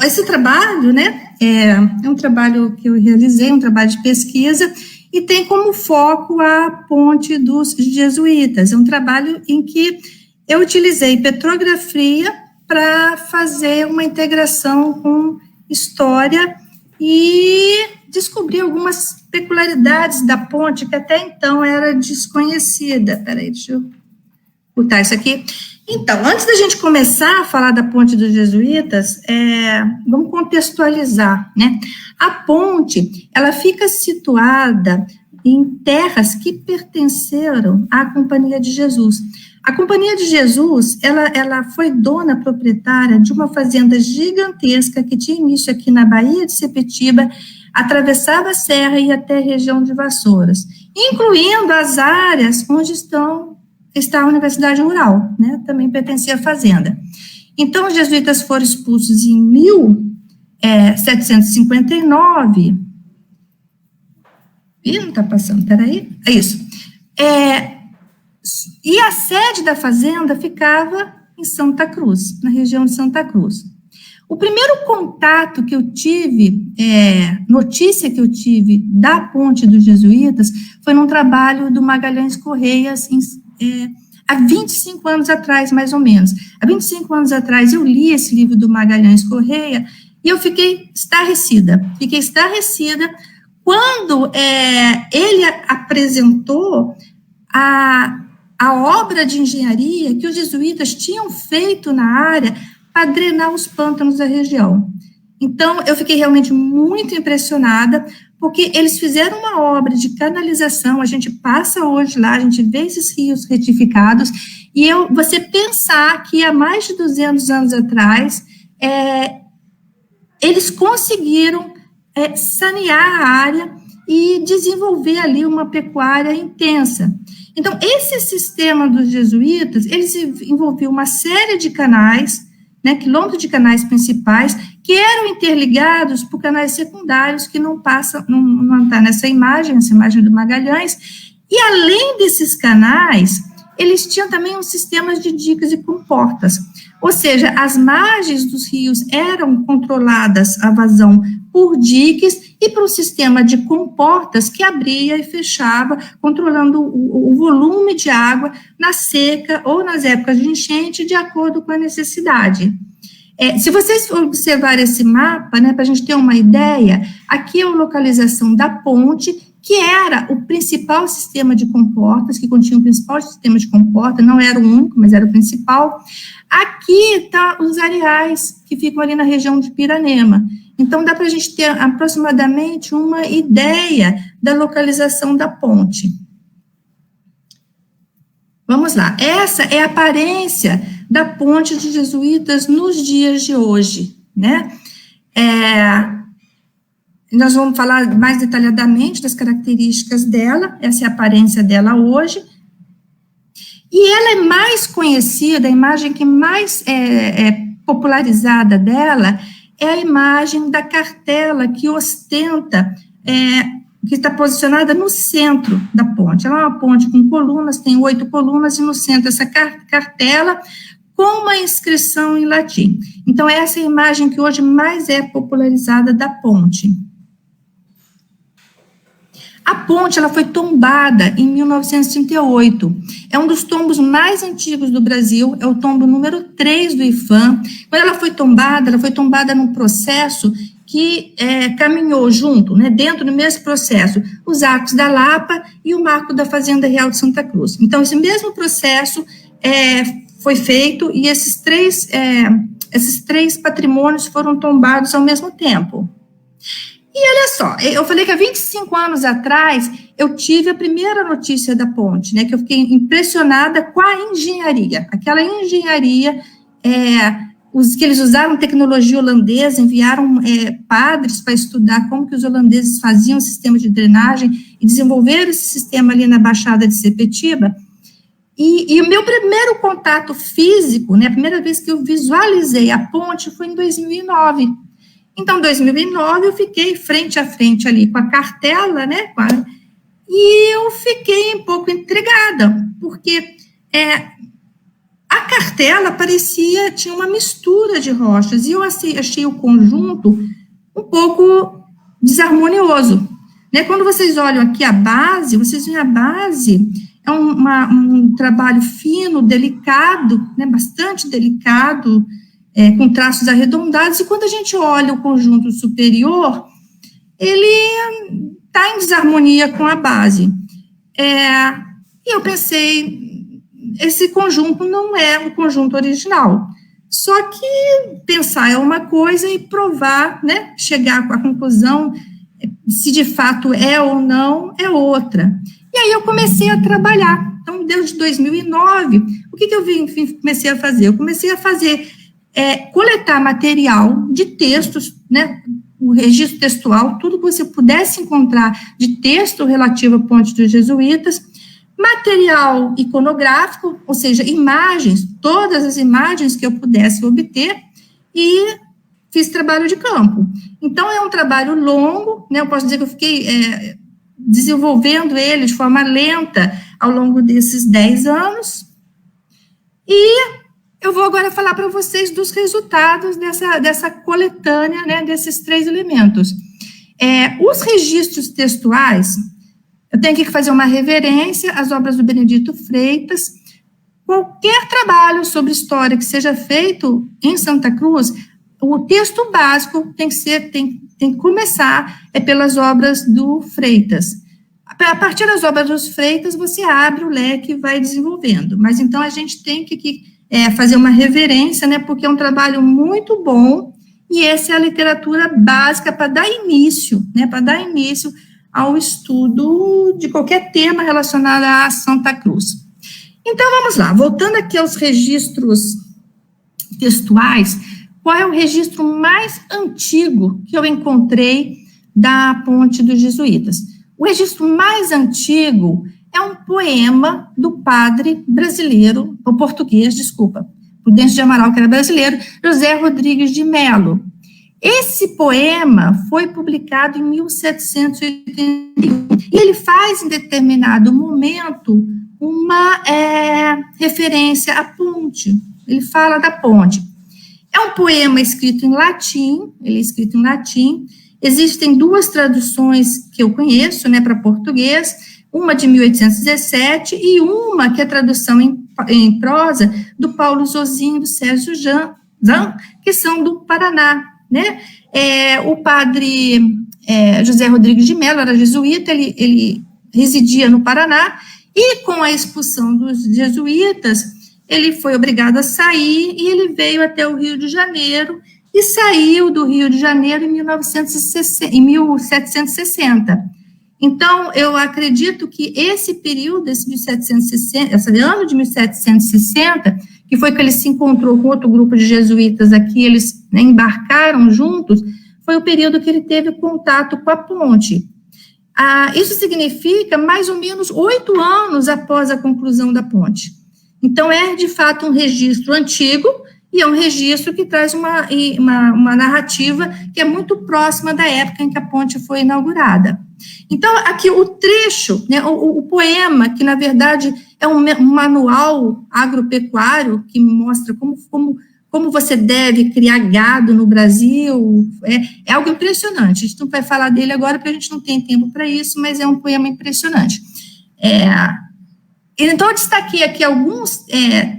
esse trabalho, né, é um trabalho que eu realizei, um trabalho de pesquisa, e tem como foco a ponte dos jesuítas. É um trabalho em que eu utilizei petrografia para fazer uma integração com história e descobrir algumas peculiaridades da ponte que até então era desconhecida. Peraí, deixa eu botar isso aqui. Então, antes da gente começar a falar da ponte dos jesuítas, vamos contextualizar, né? A ponte, ela fica situada em terras que pertenceram à Companhia de Jesus. A Companhia de Jesus, ela foi dona proprietária de uma fazenda gigantesca que tinha início aqui na Baía de Sepetiba, atravessava a serra e ia até a região de Vassouras, incluindo as áreas onde está a Universidade Rural, né? Também pertencia à fazenda. Então, os jesuítas foram expulsos em 1759. Ih, não está passando, peraí. É isso. E a sede da fazenda ficava em Santa Cruz, na região de Santa Cruz. O primeiro contato que eu tive, notícia que eu tive da ponte dos jesuítas, foi num trabalho do Magalhães Correias, há 25 anos atrás, mais ou menos. Há 25 anos atrás, eu li esse livro do Magalhães Correia e eu fiquei estarrecida. Quando ele apresentou a obra de engenharia que os jesuítas tinham feito na área para drenar os pântanos da região. Então, eu fiquei realmente muito impressionada, porque eles fizeram uma obra de canalização, a gente passa hoje lá, a gente vê esses rios retificados, e você pensar que há mais de 200 anos atrás, eles conseguiram sanear a área e desenvolver ali uma pecuária intensa. Então, esse sistema dos jesuítas, eles envolviam uma série de canais, né, quilômetros de canais principais, que eram interligados por canais secundários que não está nessa imagem, essa imagem do Magalhães, e além desses canais, eles tinham também um sistema de dicas e comportas, ou seja, as margens dos rios eram controladas, a vazão, por diques e por um sistema de comportas que abria e fechava, controlando o volume de água na seca ou nas épocas de enchente, de acordo com a necessidade. Se vocês observarem esse mapa, né, para a gente ter uma ideia, aqui é a localização da ponte, que era o principal sistema de comportas, que continha o principal sistema de comporta, não era o único, mas era o principal. Aqui estão os areais, que ficam ali na região de Piranema. Então, dá para a gente ter aproximadamente uma ideia da localização da ponte. Vamos lá. Essa é a aparência da ponte dos jesuítas nos dias de hoje, né? Nós vamos falar mais detalhadamente das características dela, essa é a aparência dela hoje. E ela é mais conhecida, a imagem que mais é popularizada dela é a imagem da cartela que ostenta, que está posicionada no centro da ponte. Ela é uma ponte com colunas, tem 8 colunas, e no centro essa cartela com uma inscrição em latim. Então, essa é a imagem que hoje mais é popularizada da ponte. A ponte, ela foi tombada em 1938. É um dos tombos mais antigos do Brasil, é o tombo número 3 do IPHAN. Quando ela foi tombada num processo que caminhou junto, né, dentro do mesmo processo, os arcos da Lapa e o marco da Fazenda Real de Santa Cruz. Então, esse mesmo processo foi feito e esses três patrimônios foram tombados ao mesmo tempo. E olha só, eu falei que há 25 anos atrás eu tive a primeira notícia da ponte, né, que eu fiquei impressionada com a engenharia. Aquela engenharia, que eles usaram tecnologia holandesa, enviaram padres para estudar como que os holandeses faziam o sistema de drenagem e desenvolveram esse sistema ali na Baixada de Sepetiba. E o meu primeiro contato físico, né, a primeira vez que eu visualizei a ponte foi em 2009. Então, em 2009, eu fiquei frente a frente ali com a cartela, né, e eu fiquei um pouco intrigada, porque a cartela tinha uma mistura de rochas, e eu achei o conjunto um pouco desarmonioso, né? Quando vocês olham aqui a base, vocês veem a base, é um trabalho fino, delicado, né? Bastante delicado, com traços arredondados, e quando a gente olha o conjunto superior, ele está em desarmonia com a base. E eu pensei, esse conjunto não é o conjunto original. Só que pensar é uma coisa e provar, né, chegar à conclusão, se de fato é ou não, é outra. E aí eu comecei a trabalhar. Então, desde 2009, o que eu comecei a fazer? Eu comecei a coletar material de textos, né, o registro textual, tudo que você pudesse encontrar de texto relativo à Ponte dos Jesuítas, material iconográfico, ou seja, imagens, todas as imagens que eu pudesse obter, e fiz trabalho de campo. Então, é um trabalho longo, né, eu posso dizer que eu fiquei desenvolvendo ele de forma lenta ao longo desses 10 anos, e eu vou agora falar para vocês dos resultados dessa coletânea, né, desses 3 elementos. Os registros textuais, eu tenho que fazer uma reverência às obras do Benedito Freitas. Qualquer trabalho sobre história que seja feito em Santa Cruz, o texto básico tem que começar pelas obras do Freitas. A partir das obras dos Freitas, você abre o leque e vai desenvolvendo. Mas, então, a gente tem que fazer uma reverência, né, porque é um trabalho muito bom, e essa é a literatura básica para dar início, né, ao estudo de qualquer tema relacionado a Santa Cruz. Então, vamos lá, voltando aqui aos registros textuais, qual é o registro mais antigo que eu encontrei da Ponte dos Jesuítas? O registro mais antigo é um poema do padre brasileiro, ou português, desculpa, Prudêncio de Amaral, que era brasileiro, José Rodrigues de Melo. Esse poema foi publicado em 1781, e ele faz, em determinado momento, uma referência à ponte. Ele fala da ponte. É um poema escrito em latim, Existem 2 traduções que eu conheço, né, para português, uma de 1817 e uma que é a tradução em prosa do Paulo Zozinho e do Sérgio Zan, que são do Paraná, né? O padre José Rodrigues de Melo era jesuíta, ele residia no Paraná, e com a expulsão dos jesuítas, ele foi obrigado a sair, e ele veio até o Rio de Janeiro, e saiu do Rio de Janeiro em 1760. Então, eu acredito que esse período, esse ano de 1760, que foi que ele se encontrou com outro grupo de jesuítas aqui, eles, né, embarcaram juntos, foi o período que ele teve contato com a ponte. Isso significa mais ou menos 8 anos após a conclusão da ponte. Então, é de fato um registro antigo, e é um registro que traz uma narrativa que é muito próxima da época em que a ponte foi inaugurada. Então, aqui o trecho, né, o poema, que na verdade é um manual agropecuário, que mostra como você deve criar gado no Brasil, é algo impressionante. A gente não vai falar dele agora, porque a gente não tem tempo para isso, mas é um poema impressionante. Então, eu destaquei aqui alguns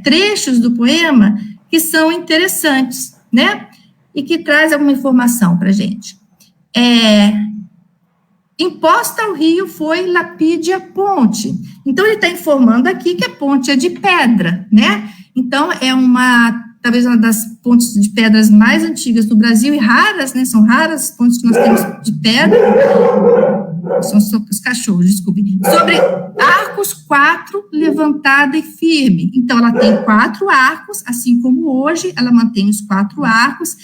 trechos do poema que são interessantes, né? E que traz alguma informação para a gente. Imposta ao rio foi lapídia ponte. Então, ele está informando aqui que a ponte é de pedra, né? Então, talvez uma das pontes de pedras mais antigas do Brasil, e raras, né? São raras as pontes que nós temos de pedra. São os cachorros, desculpe. Sobre arcos 4, levantada e firme. Então, ela tem 4 arcos, assim como hoje, ela mantém os 4 arcos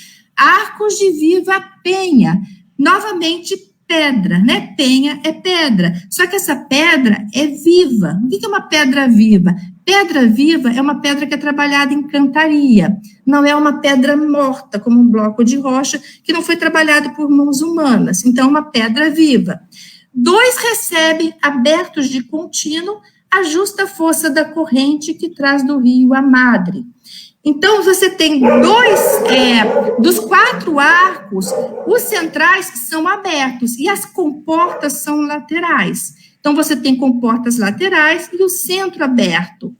de viva penha. Novamente, pedra, né? Penha é pedra. Só que essa pedra é viva. O que é uma pedra viva? Pedra viva é uma pedra que é trabalhada em cantaria. Não é uma pedra morta, como um bloco de rocha, que não foi trabalhado por mãos humanas. Então, é uma pedra viva. 2 recebem, abertos de contínuo, a justa força da corrente que traz do rio a madre. Então, você tem dos 4 arcos, os centrais são abertos e as comportas são laterais. Então, você tem comportas laterais e o centro aberto.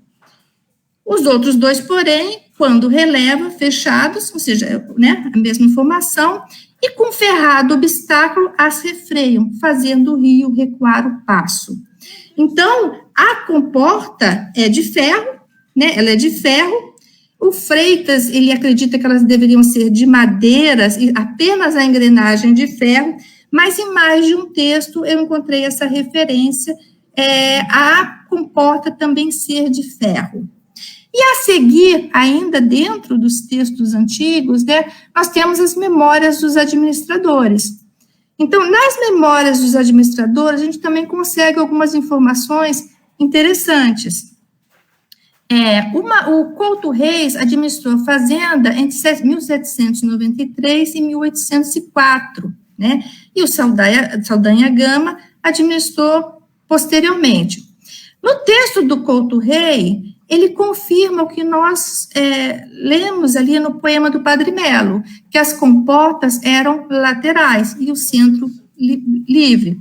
Os outros 2, porém, quando releva, fechados, ou seja, né, a mesma formação, e com ferrado obstáculo, as refreiam, fazendo o rio recuar o passo. Então, a comporta é de ferro, né, ela é de ferro. O Freitas, ele acredita que elas deveriam ser de madeiras e apenas a engrenagem de ferro, mas em mais de um texto eu encontrei essa referência a comporta também ser de ferro. E a seguir, ainda dentro dos textos antigos, né, nós temos as memórias dos administradores. Então, nas memórias dos administradores, a gente também consegue algumas informações interessantes. O Couto Reis administrou a fazenda entre 1793 e 1804, né? E o Saldanha Gama administrou posteriormente. No texto do Couto Reis, ele confirma o que nós lemos ali no poema do Padre Melo, que as comportas eram laterais e o centro livre.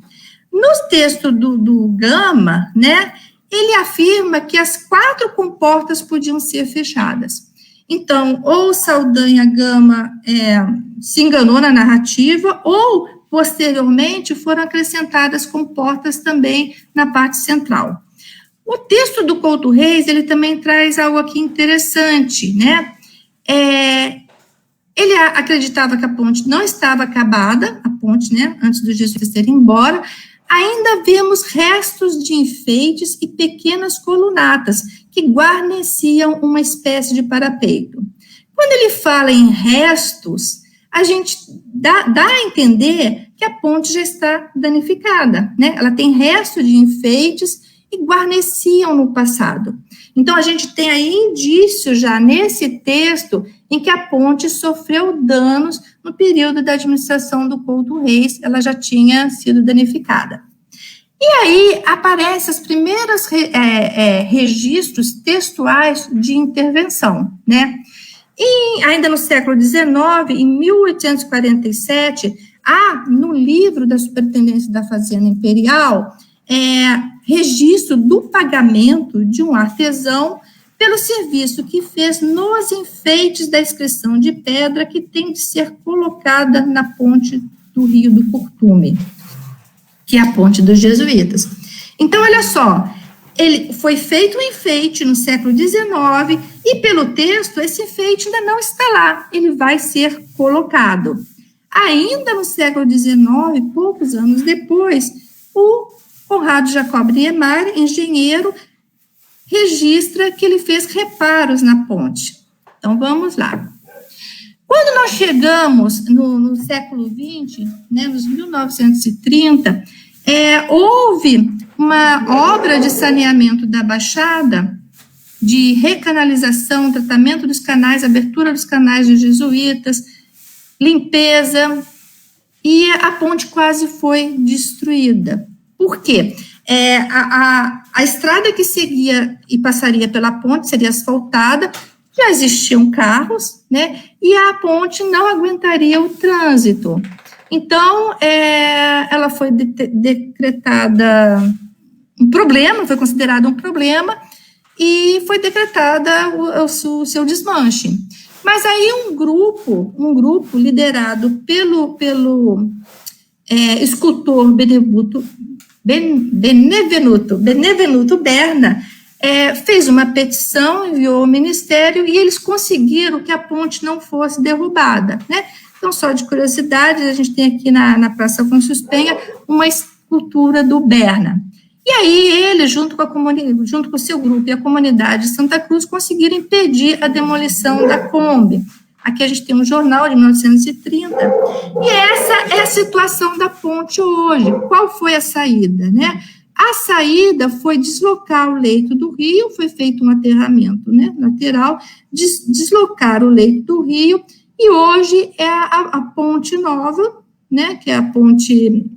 No texto do Gama, né, ele afirma que as 4 comportas podiam ser fechadas. Então, ou Saldanha Gama se enganou na narrativa, ou, posteriormente, foram acrescentadas comportas também na parte central. O texto do Couto Reis, ele também traz algo aqui interessante, né? Ele acreditava que a ponte não estava acabada, a ponte, né, antes dos jesuítas irem embora. Ainda vemos restos de enfeites e pequenas colunatas que guarneciam uma espécie de parapeito. Quando ele fala em restos, a gente dá a entender que a ponte já está danificada, né? Ela tem resto de enfeites e guarneciam no passado. Então, a gente tem aí indício já nesse texto em que a ponte sofreu danos no período da administração do Couto Reis, ela já tinha sido danificada. E aí aparecem os primeiros registros textuais de intervenção, né? E ainda no século XIX, em 1847, há no livro da Superintendência da Fazenda Imperial registro do pagamento de um artesão pelo serviço que fez nos enfeites da inscrição de pedra que tem de ser colocada na ponte do Rio do Curtume, que é a ponte dos jesuítas. Então, olha só, ele foi feito um enfeite no século XIX e, pelo texto, esse enfeite ainda não está lá, ele vai ser colocado. Ainda no século XIX, poucos anos depois, o Conrado Jacob Niemeyer, engenheiro, registra que ele fez reparos na ponte. Então, vamos lá. Quando nós chegamos no século XX, né, nos 1930, houve uma obra de saneamento da Baixada, de recanalização, tratamento dos canais, abertura dos canais dos jesuítas, limpeza, e a ponte quase foi destruída. Por quê? A estrada que seguia e passaria pela ponte seria asfaltada, já existiam carros, né, e a ponte não aguentaria o trânsito. Então, ela foi decretada um problema, foi considerada um problema, e foi decretada o seu desmanche. Mas aí um grupo liderado pelo escultor Benevenuto Berna, fez uma petição, enviou ao Ministério, e eles conseguiram que a ponte não fosse derrubada, né? Então, só de curiosidade, a gente tem aqui na Praça Afonso Penha uma escultura do Berna. E aí ele, junto com o seu grupo e a comunidade de Santa Cruz, conseguiram impedir a demolição da Kombi. Aqui a gente tem um jornal de 1930, e essa é a situação da ponte hoje. Qual foi a saída, né? A saída foi deslocar o leito do rio, foi feito um aterramento, né, lateral, deslocar o leito do rio, e hoje é a ponte nova, né, que é a ponte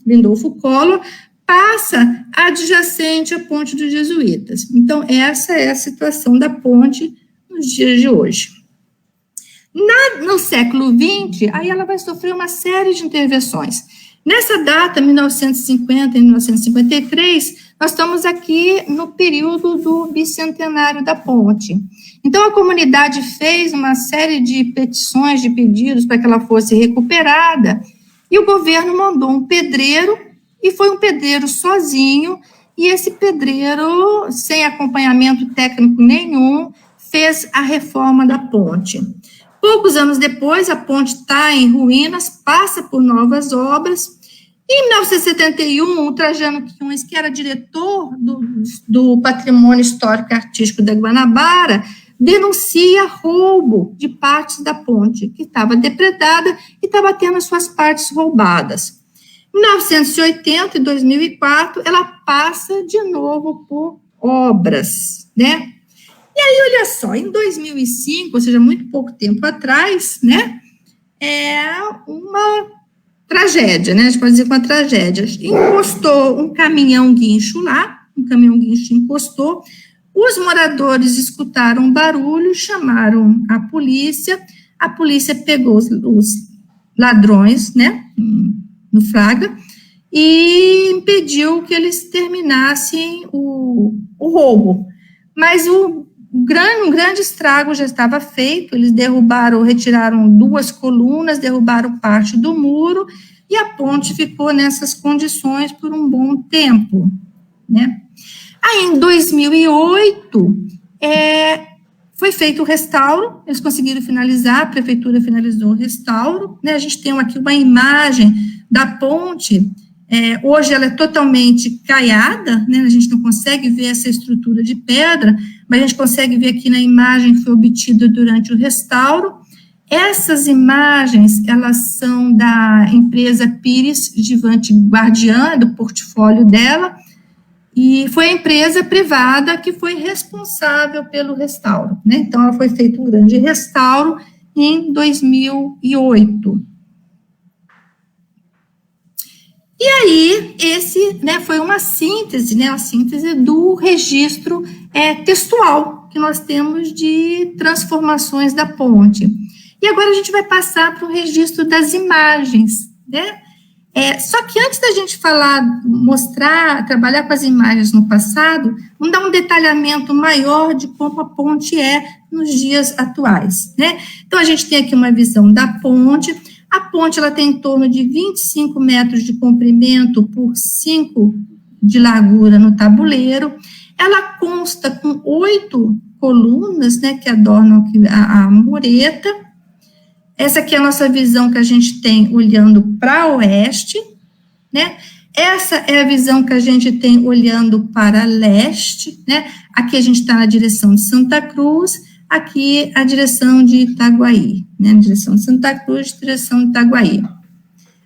Lindolfo Collor, passa adjacente à ponte dos jesuítas. Então, essa é a situação da ponte nos dias de hoje. No século XX, aí ela vai sofrer uma série de intervenções. Nessa data, 1950 e 1953, nós estamos aqui no período do bicentenário da ponte. Então, a comunidade fez uma série de petições, de pedidos para que ela fosse recuperada, e o governo mandou um pedreiro, e foi um pedreiro sozinho, e esse pedreiro, sem acompanhamento técnico nenhum, fez a reforma da ponte. Poucos anos depois, a ponte está em ruínas, passa por novas obras. Em 1971, o Trajano Quiões, que era diretor do Patrimônio Histórico e Artístico da Guanabara, denuncia roubo de partes da ponte, que estava depredada e estava tendo as suas partes roubadas. Em 1980 e 2004, ela passa de novo por obras, né? E aí, olha só, em 2005, ou seja, muito pouco tempo atrás, né, é uma tragédia, né, a gente pode dizer uma tragédia. Encostou um caminhão-guincho lá, um caminhão-guincho encostou, os moradores escutaram um barulho, chamaram a polícia pegou os ladrões, né, no flagra, e impediu que eles terminassem o roubo. Mas um grande estrago já estava feito, eles retiraram 2 colunas, derrubaram parte do muro, e a ponte ficou nessas condições por um bom tempo, né? Aí, em 2008, foi feito o restauro, eles conseguiram finalizar, a prefeitura finalizou o restauro, né? A gente tem aqui uma imagem da ponte. Hoje ela é totalmente caiada, né? A gente não consegue ver essa estrutura de pedra, mas a gente consegue ver aqui na imagem que foi obtida durante o restauro. Essas imagens, elas são da empresa Pires Gigante Guardiã, do portfólio dela, e foi a empresa privada que foi responsável pelo restauro, né? Então, ela foi feito um grande restauro em 2008. E aí, esse, né, foi uma síntese, né, a síntese do registro textual que nós temos de transformações da ponte. E agora a gente vai passar para o registro das imagens, né? Só que antes da gente trabalhar com as imagens no passado, vamos dar um detalhamento maior de como a ponte é nos dias atuais, né? Então, a gente tem aqui uma visão da ponte. A ponte, ela tem em torno de 25 metros de comprimento por 5 de largura no tabuleiro. Ela consta com 8 colunas, né, que adornam a mureta. Essa aqui é a nossa visão que a gente tem olhando para oeste, né? Essa é a visão que a gente tem olhando para leste, né? Aqui a gente está na direção de Santa Cruz, aqui a direção de Itaguaí, né? Direção de Santa Cruz, direção de Itaguaí.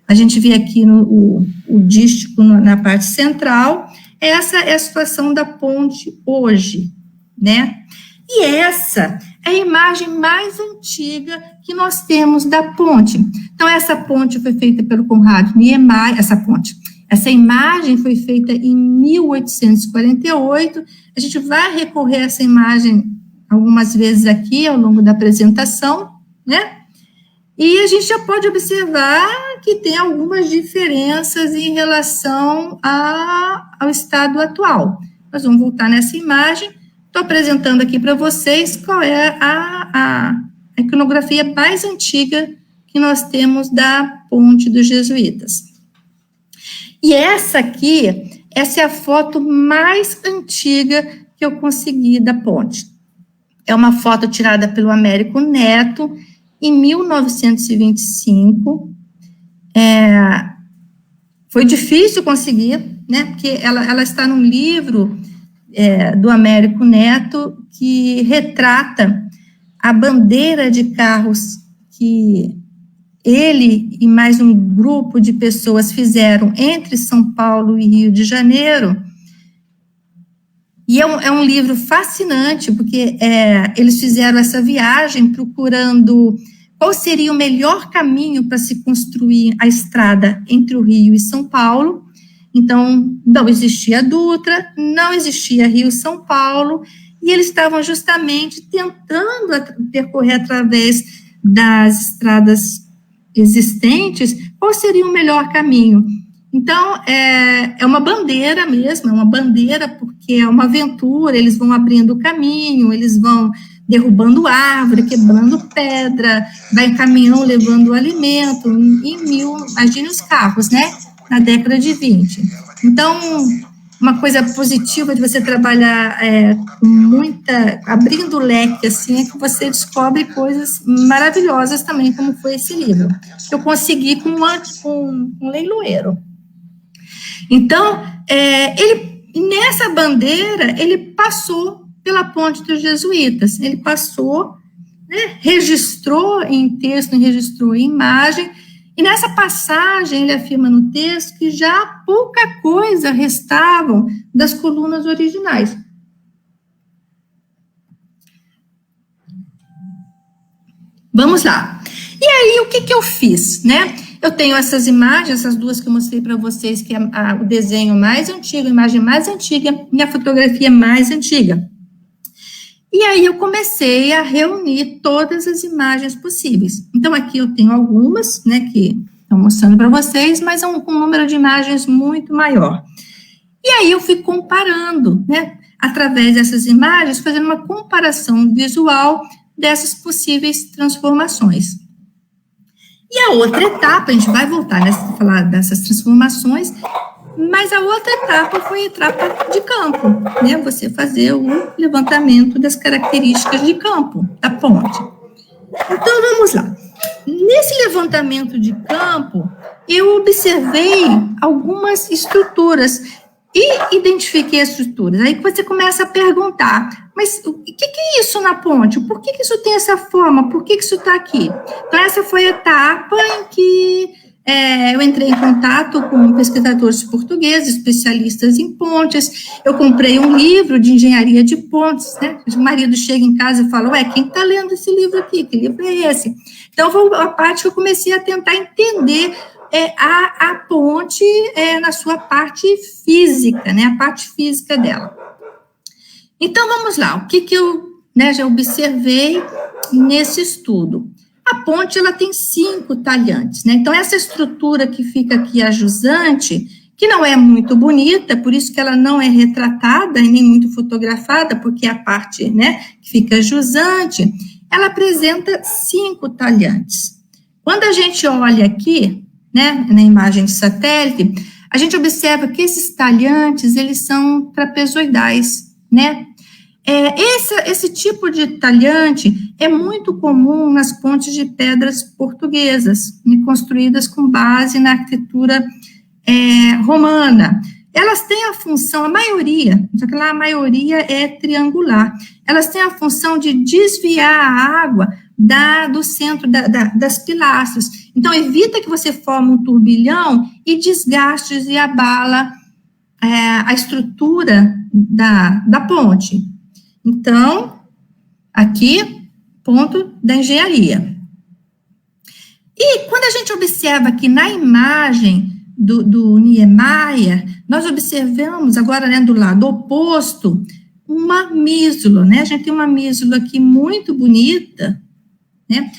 A gente vê aqui o dístico na parte central. Essa é a situação da ponte hoje, né? E essa é a imagem mais antiga que nós temos da ponte. Então, essa ponte foi feita pelo Conrado Niemeyer, essa imagem foi feita em 1848, a gente vai recorrer a essa imagem algumas vezes aqui ao longo da apresentação, né? E a gente já pode observar que tem algumas diferenças em relação ao estado atual. Nós vamos voltar nessa imagem. Estou apresentando aqui para vocês qual é a iconografia mais antiga que nós temos da ponte dos jesuítas. E essa é a foto mais antiga que eu consegui da ponte. É uma foto tirada pelo Américo Neto, em 1925. Foi difícil conseguir, né, porque ela está num livro do Américo Neto, que retrata a bandeira de carros que ele e mais um grupo de pessoas fizeram entre São Paulo e Rio de Janeiro. E é um livro fascinante, porque eles fizeram essa viagem procurando qual seria o melhor caminho para se construir a estrada entre o Rio e São Paulo. Então, não existia Dutra, não existia Rio-São Paulo, e eles estavam justamente tentando percorrer através das estradas existentes qual seria o melhor caminho. Então, é uma bandeira mesmo, é uma bandeira porque é uma aventura, eles vão abrindo o caminho, eles vão derrubando árvore, quebrando pedra, vai caminhão levando alimento, imagine os carros, né, na década de 20. Então, uma coisa positiva de você trabalhar com abrindo o leque, assim, é que você descobre coisas maravilhosas também, como foi esse livro, que eu consegui com um leiloeiro. Então, nessa bandeira, ele passou pela Ponte dos Jesuítas, ele passou, né, registrou em texto, registrou em imagem, e nessa passagem ele afirma no texto que já pouca coisa restavam das colunas originais. Vamos lá. E aí, o que eu fiz, né? Eu tenho essas imagens, essas duas que eu mostrei para vocês, que é o desenho mais antigo, a imagem mais antiga e a fotografia mais antiga. E aí eu comecei a reunir todas as imagens possíveis. Então, aqui eu tenho algumas, né, que estou mostrando para vocês, mas com um número de imagens muito maior. E aí eu fui comparando, né, através dessas imagens, fazendo uma comparação visual dessas possíveis transformações. E a outra etapa, a gente vai voltar a falar dessas transformações, mas a outra etapa foi a etapa de campo, né? Você fazer o levantamento das características de campo da ponte. Então, vamos lá. Nesse levantamento de campo, eu observei algumas estruturas e identifiquei as estruturas. Aí você começa a perguntar, mas o que é isso na ponte? Por que isso tem essa forma? Por que isso está aqui? Então, essa foi a etapa em que eu entrei em contato com pesquisadores portugueses, especialistas em pontes. Eu comprei um livro de engenharia de pontes, né? O marido chega em casa e fala, quem está lendo esse livro aqui? Que livro é esse? Então, foi a parte que eu comecei a tentar entender a ponte na sua parte física, né? A parte física dela. Então, vamos lá. O que eu já observei nesse estudo? A ponte, ela tem 5 talhantes, né? Então, essa estrutura que fica aqui, a jusante, que não é muito bonita, por isso que ela não é retratada e nem muito fotografada, porque a parte, né, que fica jusante, ela apresenta 5 talhantes. Quando a gente olha aqui, né, na imagem de satélite, a gente observa que esses talhantes, eles são trapezoidais, né? Esse tipo de talhante é muito comum nas pontes de pedras portuguesas, né, construídas com base na arquitetura romana. Elas têm a função, a maioria, só que lá a maioria é triangular, elas têm a função de desviar a água do centro das pilastras. Então, evita que você forme um turbilhão e desgastes e abala a estrutura da ponte. Então, aqui, ponto da engenharia. E quando a gente observa aqui na imagem do Niemeyer, nós observamos agora, né, do lado oposto, uma mísula, né? A gente tem uma mísula aqui muito bonita, né?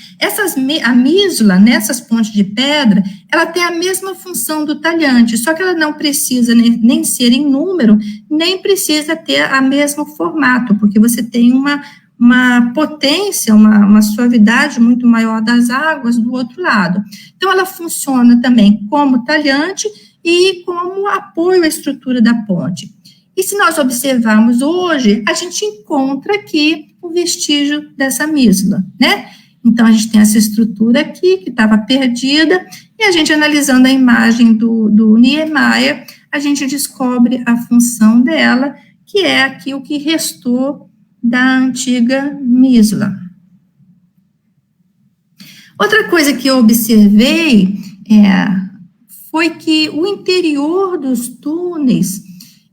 A mísula, nessas pontes de pedra, ela tem a mesma função do talhante, só que ela não precisa nem ser em número, nem precisa ter o mesmo formato, porque você tem uma potência, uma suavidade muito maior das águas do outro lado. Então, ela funciona também como talhante e como apoio à estrutura da ponte. E se nós observarmos hoje, a gente encontra aqui o vestígio dessa mísula, né? Então, a gente tem essa estrutura aqui, que estava perdida, e a gente, analisando a imagem do Niemeyer, a gente descobre a função dela, que é aqui o que restou da antiga mísula. Outra coisa que eu observei foi que o interior dos túneis,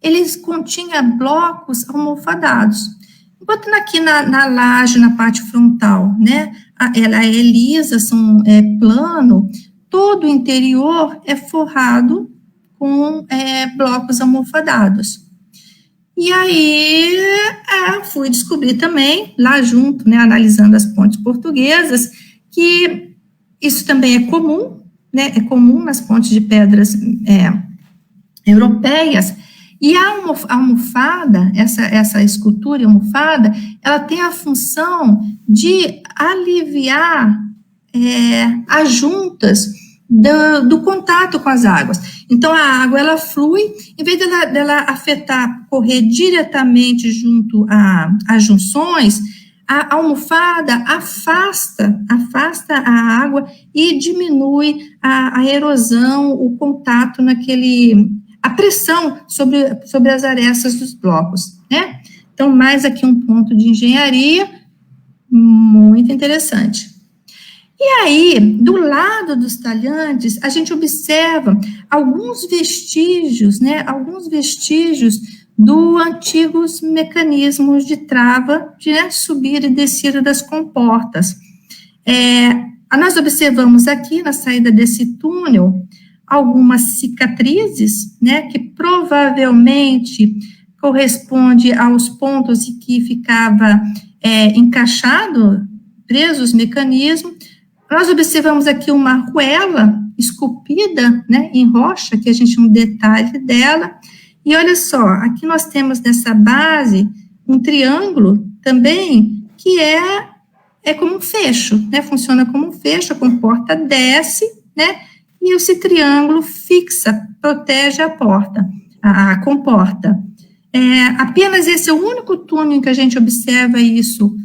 eles continham blocos almofadados. Enquanto aqui na laje, na parte frontal, né, ela é lisa, plano, todo o interior é forrado com blocos almofadados. E aí fui descobrir também, lá junto, né, analisando as pontes portuguesas, que isso também é comum, né, é comum nas pontes de pedras europeias. E a almofada, essa escultura almofada, ela tem a função de aliviar as juntas do contato com as águas. Então, a água, ela flui, em vez dela afetar, correr diretamente junto às junções, a almofada afasta a água e diminui a erosão, o contato a pressão sobre as arestas dos blocos, né? Então, mais aqui um ponto de engenharia muito interessante. E aí, do lado dos talhantes, a gente observa alguns vestígios, né? Alguns vestígios dos antigos mecanismos de trava de subida e descida das comportas. Nós observamos aqui, na saída desse túnel, algumas cicatrizes, né, que provavelmente corresponde aos pontos em que ficava encaixado, preso os mecanismos. Nós observamos aqui uma arruela esculpida, né, em rocha, que a gente tem um detalhe dela. E olha só, aqui nós temos nessa base um triângulo também, que é como um fecho, né, funciona como um fecho, a comporta desce, né, e esse triângulo fixa, protege a comporta. Apenas esse é o único túnel em que a gente observa isso,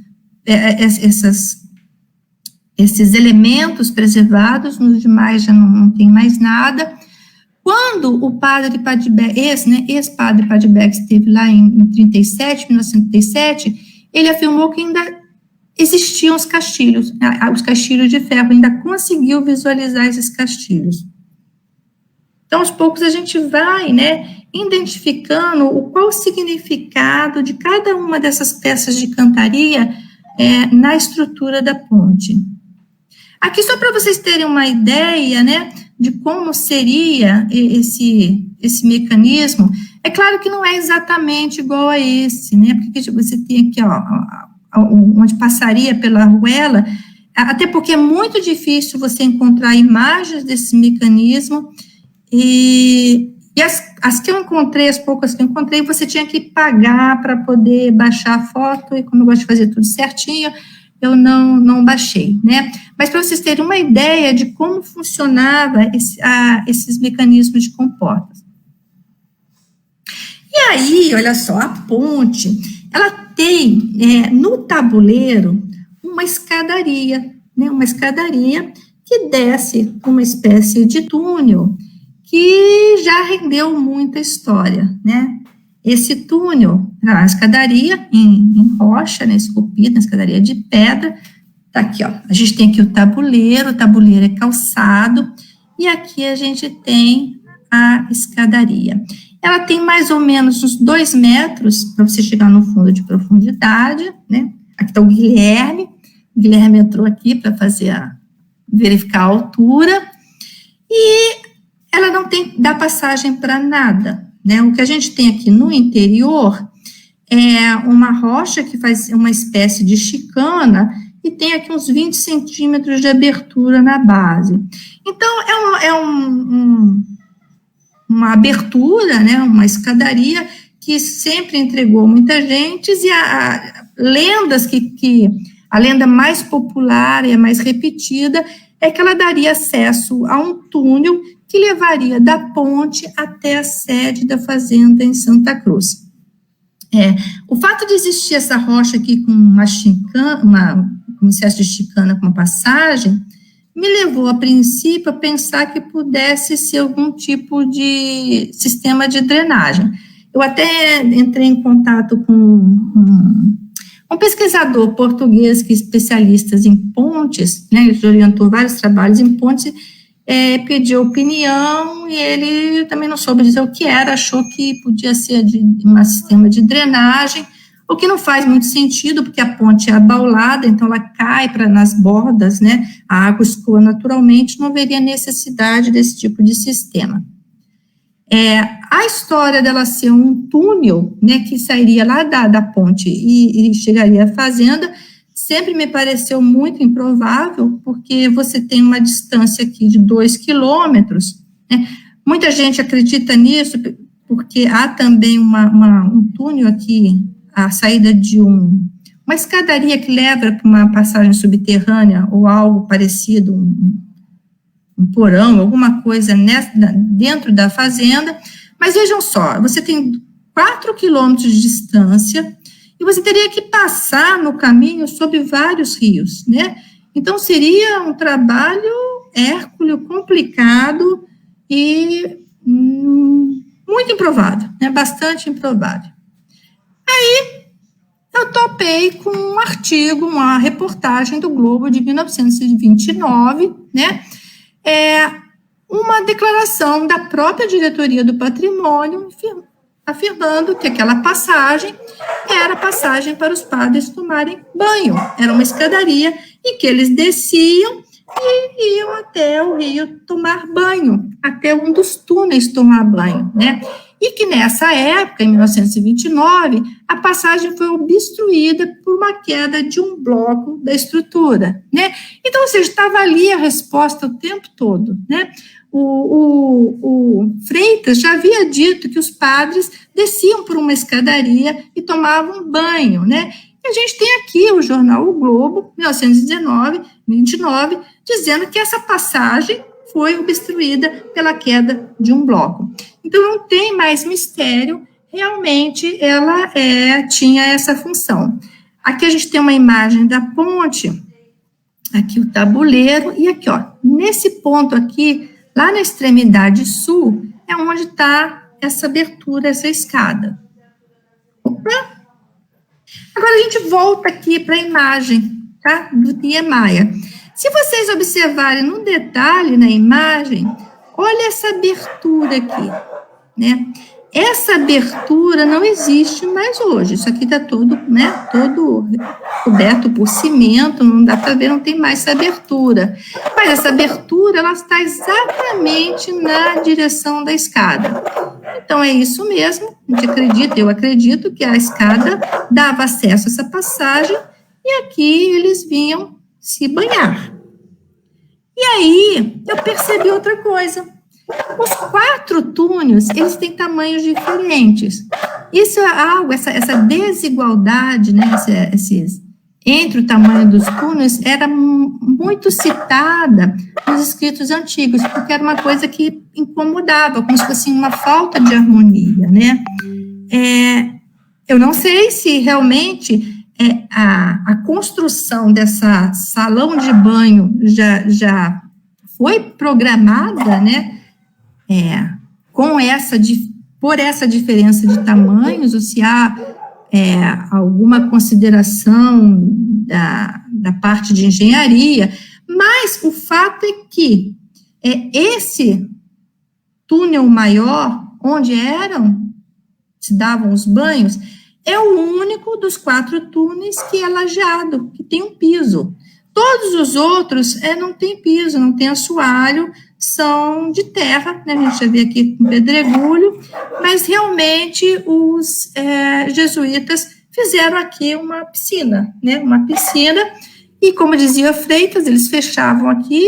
esses elementos preservados, nos demais já não tem mais nada. Quando o padre Padibé, ex-padre Padibé, esteve lá em 1937, ele afirmou que ainda existiam os castilhos de ferro, ainda conseguiu visualizar esses castilhos. Então, aos poucos, a gente vai, né, identificando qual o significado de cada uma dessas peças de cantaria na estrutura da ponte. Aqui, só para vocês terem uma ideia, né, de como seria esse mecanismo, é claro que não é exatamente igual a esse, né, porque você tem aqui, onde passaria pela arruela, até porque é muito difícil você encontrar imagens desse mecanismo, e as que eu encontrei, as poucas que eu encontrei, você tinha que pagar para poder baixar a foto, e como eu gosto de fazer tudo certinho, eu não baixei, né? Mas para vocês terem uma ideia de como funcionava esses mecanismos de comportas. E aí, olha só, a ponte, ela tem no tabuleiro uma escadaria, né? Uma escadaria que desce uma espécie de túnel que já rendeu muita história, né? Esse túnel, a escadaria em rocha, né, esculpida, escadaria de pedra, tá aqui, ó, a gente tem aqui o tabuleiro é calçado, e aqui a gente tem a escadaria. Ela tem mais ou menos uns 2 metros para você chegar no fundo de profundidade, né? Aqui está o Guilherme entrou aqui para verificar a altura, e ela não dá passagem para nada, né? O que a gente tem aqui no interior é uma rocha que faz uma espécie de chicana e tem aqui uns 20 centímetros de abertura na base. Então, uma abertura, né, uma escadaria que sempre entregou muita gente, e lendas a lenda mais popular e a mais repetida é que ela daria acesso a um túnel que levaria da ponte até a sede da fazenda em Santa Cruz. O fato de existir essa rocha aqui com uma espécie de chicana com uma passagem, me levou, a princípio, a pensar que pudesse ser algum tipo de sistema de drenagem. Eu até entrei em contato com um pesquisador português que é especialista em pontes, né, ele orientou vários trabalhos em pontes, pediu opinião, e ele também não soube dizer o que era, achou que podia ser um sistema de drenagem, o que não faz muito sentido, porque a ponte é abaulada, então ela cai nas bordas, né, a água escoa naturalmente, não haveria necessidade desse tipo de sistema. A história dela ser um túnel, né, que sairia lá da ponte e chegaria à fazenda, sempre me pareceu muito improvável, porque você tem uma distância aqui de 2 quilômetros, né? Muita gente acredita nisso, porque há também um túnel aqui, a saída de uma escadaria que leva para uma passagem subterrânea, ou algo parecido, um porão, alguma coisa dentro da fazenda. Mas vejam só, você tem 4 quilômetros de distância, e você teria que passar no caminho sobre vários rios, né? Então, seria um trabalho hércules, complicado e muito improvável, né? Bastante improvável. Aí, eu topei com um artigo, uma reportagem do Globo de 1929, né? Uma declaração da própria diretoria do patrimônio, afirmando que aquela passagem era passagem para os padres tomarem banho. Era uma escadaria em que eles desciam e iam até o rio tomar banho, até um dos túneis tomar banho, né? E que nessa época, em 1929, a passagem foi obstruída por uma queda de um bloco da estrutura, né? Então, ou seja, estava ali a resposta o tempo todo, né? O Freitas já havia dito que os padres desciam por uma escadaria e tomavam banho, né? E a gente tem aqui o jornal O Globo, 1929, dizendo que essa passagem foi obstruída pela queda de um bloco. Então, não tem mais mistério, realmente ela tinha essa função. Aqui a gente tem uma imagem da ponte, aqui o tabuleiro, e aqui, ó, nesse ponto aqui, lá na extremidade sul, é onde está essa abertura, essa escada. Opa! Agora a gente volta aqui para a imagem, tá? Do Niemeyer. Se vocês observarem no detalhe na imagem, olha essa abertura aqui, né? Essa abertura não existe mais hoje. Isso aqui está todo, né? Todo coberto por cimento, não dá para ver, não tem mais essa abertura. Mas essa abertura, ela está exatamente na direção da escada. Então, é isso mesmo, a gente acredita, eu acredito que a escada dava acesso a essa passagem e aqui eles vinham se banhar. E aí, eu percebi outra coisa. Os 4 túneis, eles têm tamanhos diferentes. Isso é algo, essa desigualdade, né, entre o tamanho dos túneis, era muito citada nos escritos antigos, porque era uma coisa que incomodava, como se fosse uma falta de harmonia, né? Eu não sei se realmente a construção dessa salão de banho já foi programada, né? Por essa diferença de tamanhos, ou se há alguma consideração da parte de engenharia, mas o fato é que esse túnel maior, onde se davam os banhos, é o único dos 4 túneis que é lajeado, que tem um piso. Todos os outros não tem piso, não tem assoalho, são de terra, né? A gente já vê aqui com pedregulho, mas realmente os jesuítas fizeram aqui uma piscina, né? Uma piscina, e como dizia Freitas, eles fechavam aqui,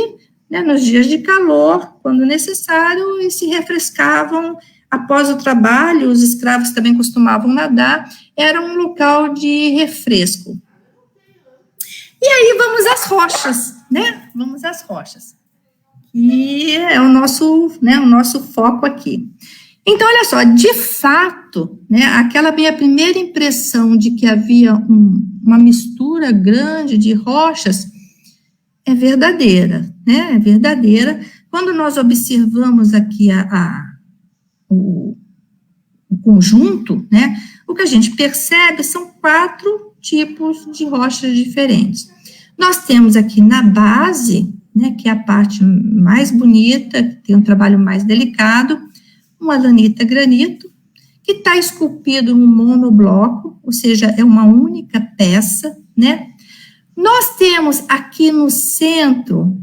né, nos dias de calor, quando necessário, e se refrescavam após o trabalho. Os escravos também costumavam nadar, era um local de refresco. E aí vamos às rochas, né? Vamos às rochas. E é o nosso foco aqui. Então, olha só, de fato, né, aquela minha primeira impressão de que havia uma mistura grande de rochas é verdadeira, né? É verdadeira. Quando nós observamos aqui o conjunto, né, o que a gente percebe são 4 tipos de rochas diferentes. Nós temos aqui na base, né, que é a parte mais bonita, que tem um trabalho mais delicado, um alanita granito, que está esculpido num monobloco, ou seja, é uma única peça, né? Nós temos aqui no centro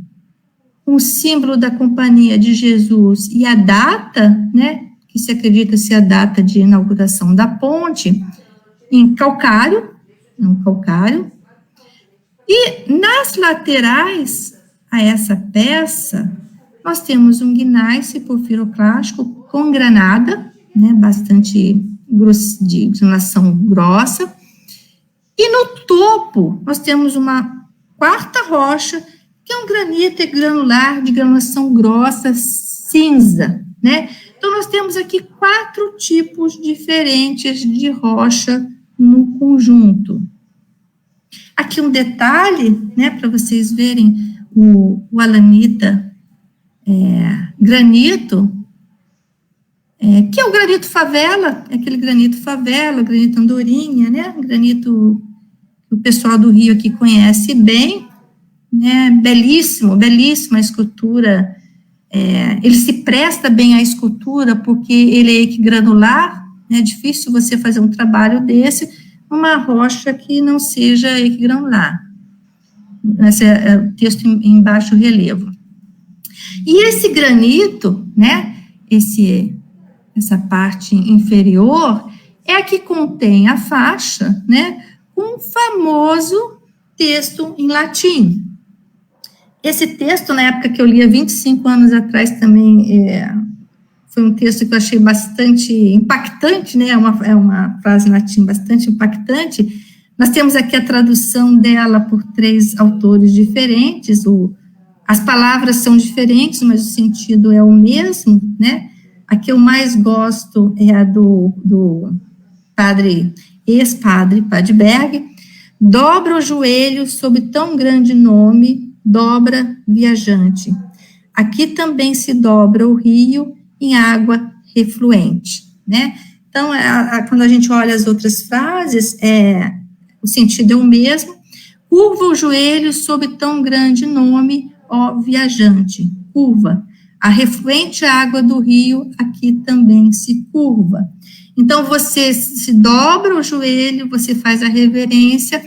um símbolo da Companhia de Jesus e a data, né, que se acredita ser a data de inauguração da ponte, em calcário, e nas laterais a essa peça, nós temos um gneiss porfiroclástico com granada, né, bastante de granação grossa, e no topo nós temos uma quarta rocha, que é um granito granular de granulação grossa cinza, né? Então, nós temos aqui 4 tipos diferentes de rocha no conjunto. Aqui um detalhe, né, para vocês verem o alanita granito, que é o granito favela, é aquele granito favela, granito andorinha, né, granito que o pessoal do Rio aqui conhece bem, né, belíssima escultura, ele se presta bem à escultura, porque ele é equigranular, né, é difícil você fazer um trabalho desse, uma rocha que não seja equigranular. Esse é o texto em baixo relevo. E esse granito, né, essa parte inferior, é a que contém a faixa, né, com o famoso texto em latim. Esse texto, na época que eu lia 25 anos atrás, também foi um texto que eu achei bastante impactante, né, é uma frase em latim bastante impactante. Nós temos aqui a tradução dela por 3 autores diferentes, as palavras são diferentes, mas o sentido é o mesmo, né? A que eu mais gosto é a do ex-padre Padberg. Dobra o joelho sob tão grande nome, dobra viajante. Aqui também se dobra o rio em água refluente, né? Então, quando a gente olha as outras frases, o sentido é o mesmo. Curva o joelho sob tão grande nome, ó viajante. Curva. A refluente água do rio aqui também se curva. Então, você se dobra o joelho, você faz a reverência,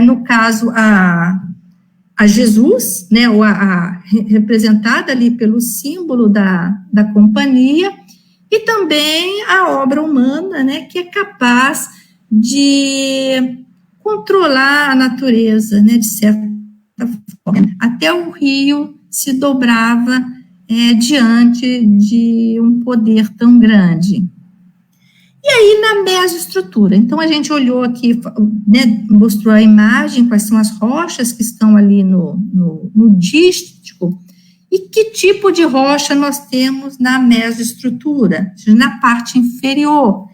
no caso, a Jesus, né, ou representada ali pelo símbolo da companhia, e também a obra humana, né, que é capaz de controlar a natureza, né, de certa forma. Até o rio se dobrava diante de um poder tão grande. E aí, na mesoestrutura, então a gente olhou aqui, né, mostrou a imagem, quais são as rochas que estão ali no dístico, e que tipo de rocha nós temos na mesoestrutura, na parte inferior.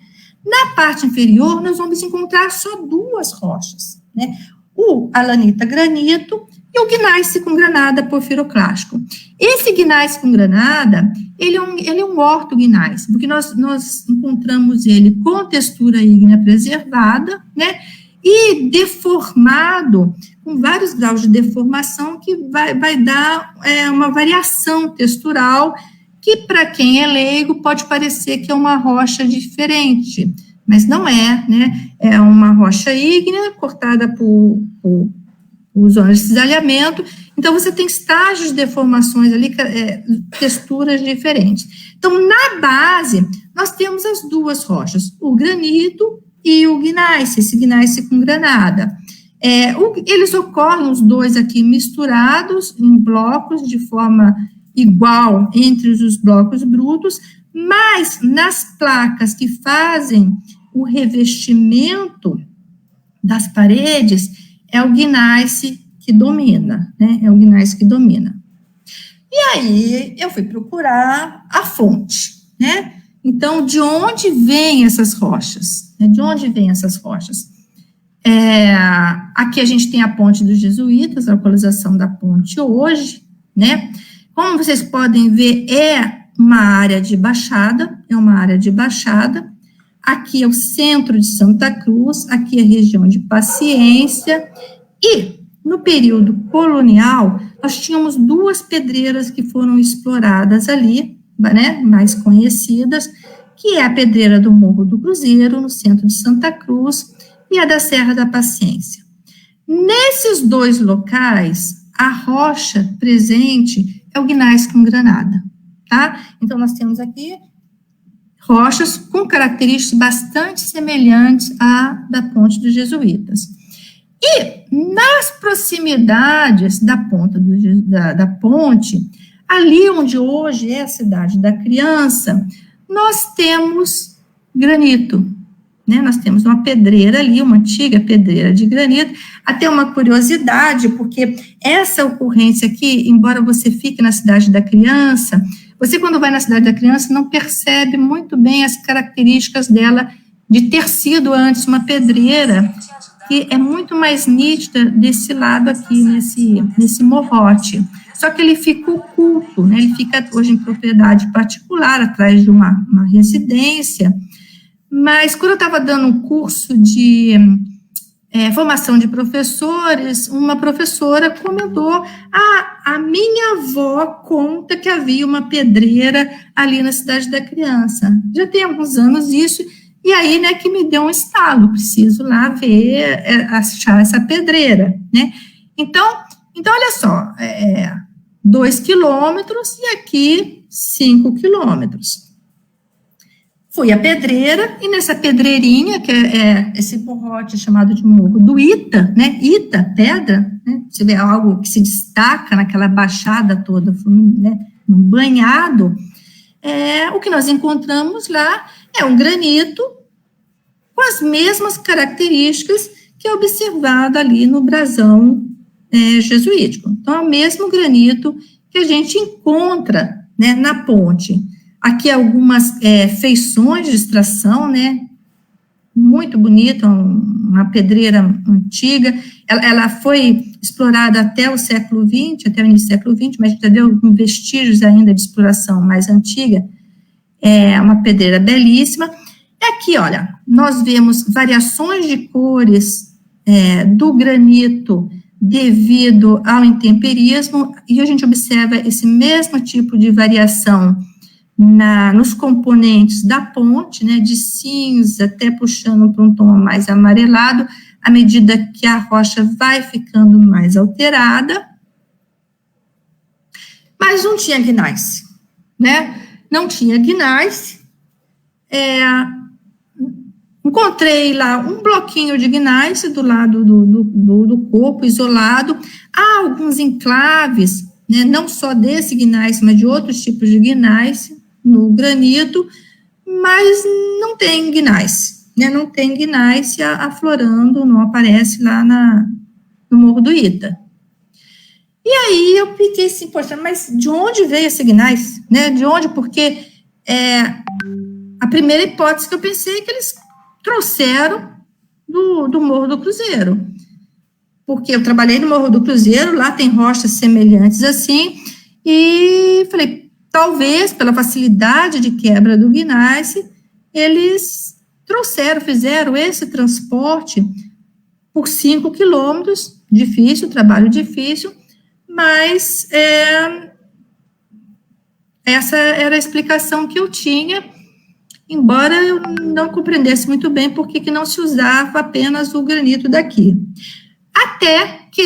Na parte inferior, nós vamos encontrar só 2 rochas, né, o alanita granito e o gneiss com granada porfiroclástico. Esse gneiss com granada, ele é um ortogneiss, porque nós encontramos ele com textura ígnea preservada, né, e deformado, com vários graus de deformação, que vai dar uma variação textural, que para quem é leigo pode parecer que é uma rocha diferente, mas não é, né, é uma rocha ígnea cortada por zonas de cisalhamento. Então, você tem estágios de deformações ali, texturas diferentes. Então, na base, nós temos as 2 rochas, o granito e o gneiss, esse gneiss com granada. Eles ocorrem, os 2 aqui, misturados em blocos de forma igual entre os blocos brutos, mas nas placas que fazem o revestimento das paredes, é o gneiss que domina, né? É o gneiss que domina. E aí, eu fui procurar a fonte, né? Então, de onde vêm essas rochas? De onde vêm essas rochas? Aqui a gente tem a ponte dos jesuítas, a localização da ponte hoje, né? Como vocês podem ver, é uma área de baixada, Aqui é o centro de Santa Cruz, aqui é a região de Paciência, e no período colonial, nós tínhamos 2 pedreiras que foram exploradas ali, né, mais conhecidas, que é a pedreira do Morro do Cruzeiro, no centro de Santa Cruz, e a da Serra da Paciência. Nesses 2 locais, a rocha presente é o gneiss com granada, tá? Então, nós temos aqui rochas com características bastante semelhantes à da Ponte dos Jesuítas. E nas proximidades da ponta da ponte, ali onde hoje é a Cidade da Criança, nós temos granito, né? Nós temos uma pedreira ali, uma antiga pedreira de granito. Até uma curiosidade, porque essa ocorrência aqui, embora você fique na Cidade da Criança, você, quando vai na Cidade da Criança, não percebe muito bem as características dela de ter sido antes uma pedreira, que é muito mais nítida desse lado aqui, nesse morrote. Só que ele fica oculto, né? Ele fica hoje em propriedade particular, atrás de uma residência. Mas quando eu estava dando um curso de formação de professores, uma professora comentou: a minha avó conta que havia uma pedreira ali na Cidade da Criança. Já tem alguns anos isso, e aí, né, que me deu um estalo, preciso lá ver, achar essa pedreira, né? Então olha só, 2 quilômetros e aqui 5 quilômetros. Fui à pedreira, e nessa pedreirinha, que é esse porrote chamado de Morro do Ita, né? Ita, pedra, né? Você vê algo que se destaca naquela baixada toda, né? Um banhado. O que nós encontramos lá é um granito com as mesmas características que é observado ali no brasão jesuítico. Então, é o mesmo granito que a gente encontra, né, na ponte. Aqui algumas feições de extração, né, muito bonita, uma pedreira antiga. Ela foi explorada até o século XX, até o início do século XX, mas já deu vestígios ainda de exploração mais antiga. É uma pedreira belíssima. E aqui, olha, nós vemos variações de cores do granito devido ao intemperismo, e a gente observa esse mesmo tipo de variação nos componentes da ponte, né, de cinza até puxando para um tom mais amarelado, à medida que a rocha vai ficando mais alterada. Mas não tinha gneiss, né? Não tinha gneiss. Encontrei lá um bloquinho de gneiss do lado do corpo, isolado. Há alguns enclaves, né, não só desse gneiss, mas de outros tipos de gneiss no granito, mas não tem gneiss, né? Não tem gneiss aflorando, não aparece lá no Morro do Ita. E aí eu fiquei assim, poxa, mas de onde veio esse gneiss, né? De onde? Porque a primeira hipótese que eu pensei é que eles trouxeram do Morro do Cruzeiro, porque eu trabalhei no Morro do Cruzeiro, lá tem rochas semelhantes assim, e falei, talvez, pela facilidade de quebra do gneiss, eles fizeram esse transporte por 5 quilômetros, difícil, trabalho difícil, mas essa era a explicação que eu tinha, embora eu não compreendesse muito bem por que não se usava apenas o granito daqui. Até que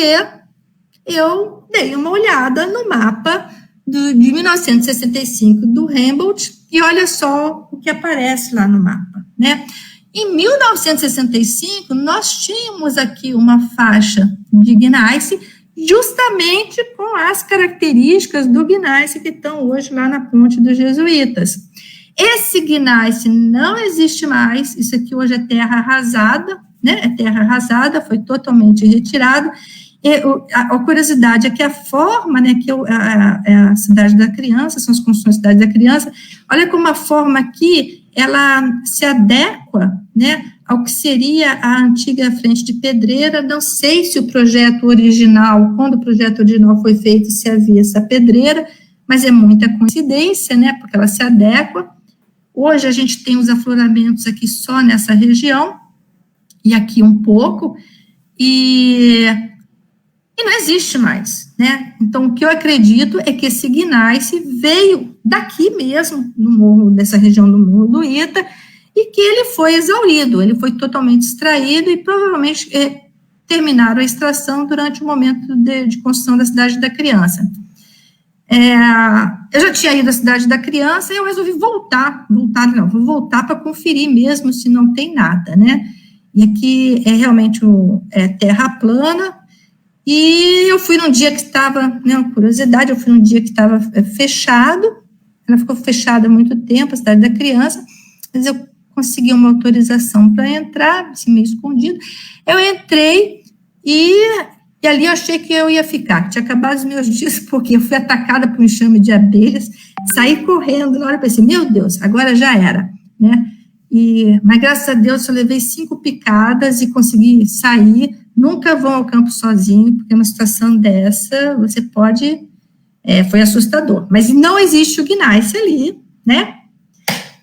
eu dei uma olhada no mapa de 1965 do Humboldt, e olha só o que aparece lá no mapa, né? Em 1965, nós tínhamos aqui uma faixa de gneiss, justamente com as características do gneiss que estão hoje lá na Ponte dos Jesuítas. Esse gneiss não existe mais, isso aqui hoje é terra arrasada, né? É terra arrasada, foi totalmente retirado. E a curiosidade é que a forma, né, que a Cidade da Criança, são as construções da Cidade da Criança, olha como a forma aqui, ela se adequa, né, ao que seria a antiga frente de pedreira. Não sei se o projeto original, quando o projeto original foi feito, se havia essa pedreira, mas é muita coincidência, né, porque ela se adequa. Hoje a gente tem os afloramentos aqui só nessa região, e aqui um pouco, e não existe mais, né? Então, o que eu acredito é que esse gneiss veio daqui mesmo, no morro, dessa região do Morro do Ita, e que ele foi exaurido, ele foi totalmente extraído, e provavelmente terminaram a extração durante o momento de construção da Cidade da Criança. eu já tinha ido à Cidade da Criança e eu resolvi vou voltar para conferir mesmo se não tem nada, né? E aqui é realmente terra plana, e eu fui num dia que estava, né, uma curiosidade, eu fui num dia que estava fechado, ela ficou fechada há muito tempo, a Cidade da Criança, mas eu consegui uma autorização para entrar, assim, meio escondido, eu entrei e ali eu achei que eu ia ficar, tinha acabado os meus dias, porque eu fui atacada por um enxame de abelhas, saí correndo, na hora eu pensei, meu Deus, agora já era, né? Mas graças a Deus eu levei 5 picadas e consegui sair. Nunca vão ao campo sozinho, porque uma situação dessa, você pode, foi assustador, mas não existe o Gneiss ali, né?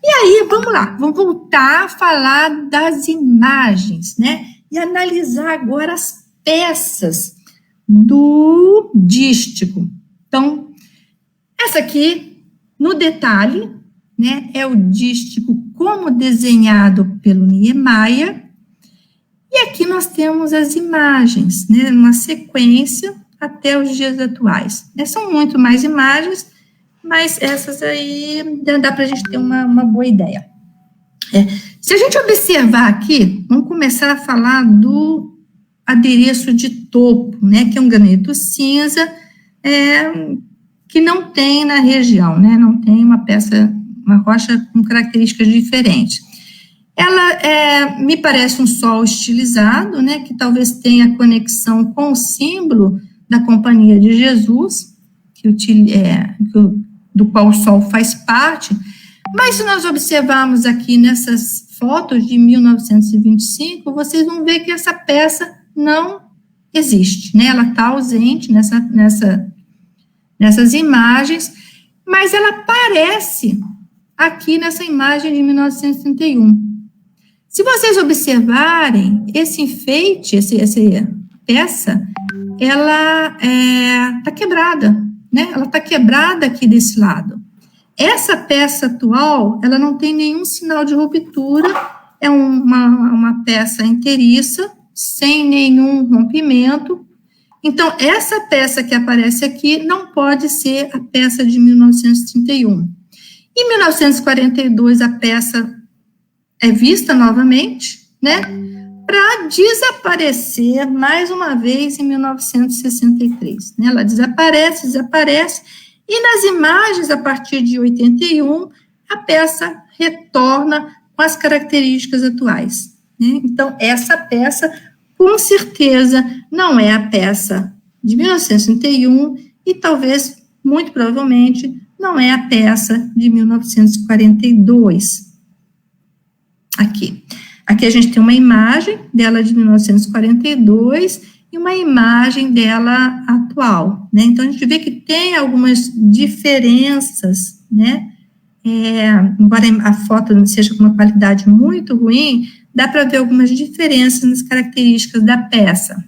E aí, vamos lá, vamos voltar a falar das imagens, né? E analisar agora as peças do dístico. Então, essa aqui, no detalhe, né, é o dístico como desenhado pelo Niemeyer, e aqui nós temos as imagens, né, uma sequência até os dias atuais. São muito mais imagens, mas essas aí dá para a gente ter uma boa ideia. Se a gente observar aqui, vamos começar a falar do adereço de topo, né, que é um graneto cinza, que não tem na região, né, não tem uma rocha com características diferentes. Ela me parece um sol estilizado, né, que talvez tenha conexão com o símbolo da Companhia de Jesus, do qual o sol faz parte, mas se nós observarmos aqui nessas fotos de 1925, vocês vão ver que essa peça não existe, né, ela está ausente nessas imagens, mas ela aparece aqui nessa imagem de 1931. Se vocês observarem, esse enfeite, essa peça, ela está quebrada, né? Ela está quebrada aqui desse lado. Essa peça atual, ela não tem nenhum sinal de ruptura, é uma peça inteiriça, sem nenhum rompimento. Então, essa peça que aparece aqui não pode ser a peça de 1931. Em 1942, a peça é vista novamente, né, para desaparecer mais uma vez em 1963. Né, ela desaparece, e nas imagens, a partir de 81, a peça retorna com as características atuais. Né? Então, essa peça, com certeza, não é a peça de 1931 e talvez, muito provavelmente, não é a peça de 1942. Aqui a gente tem uma imagem dela de 1942 e uma imagem dela atual, né? Então, a gente vê que tem algumas diferenças, né? Embora a foto não seja com uma qualidade muito ruim, dá para ver algumas diferenças nas características da peça.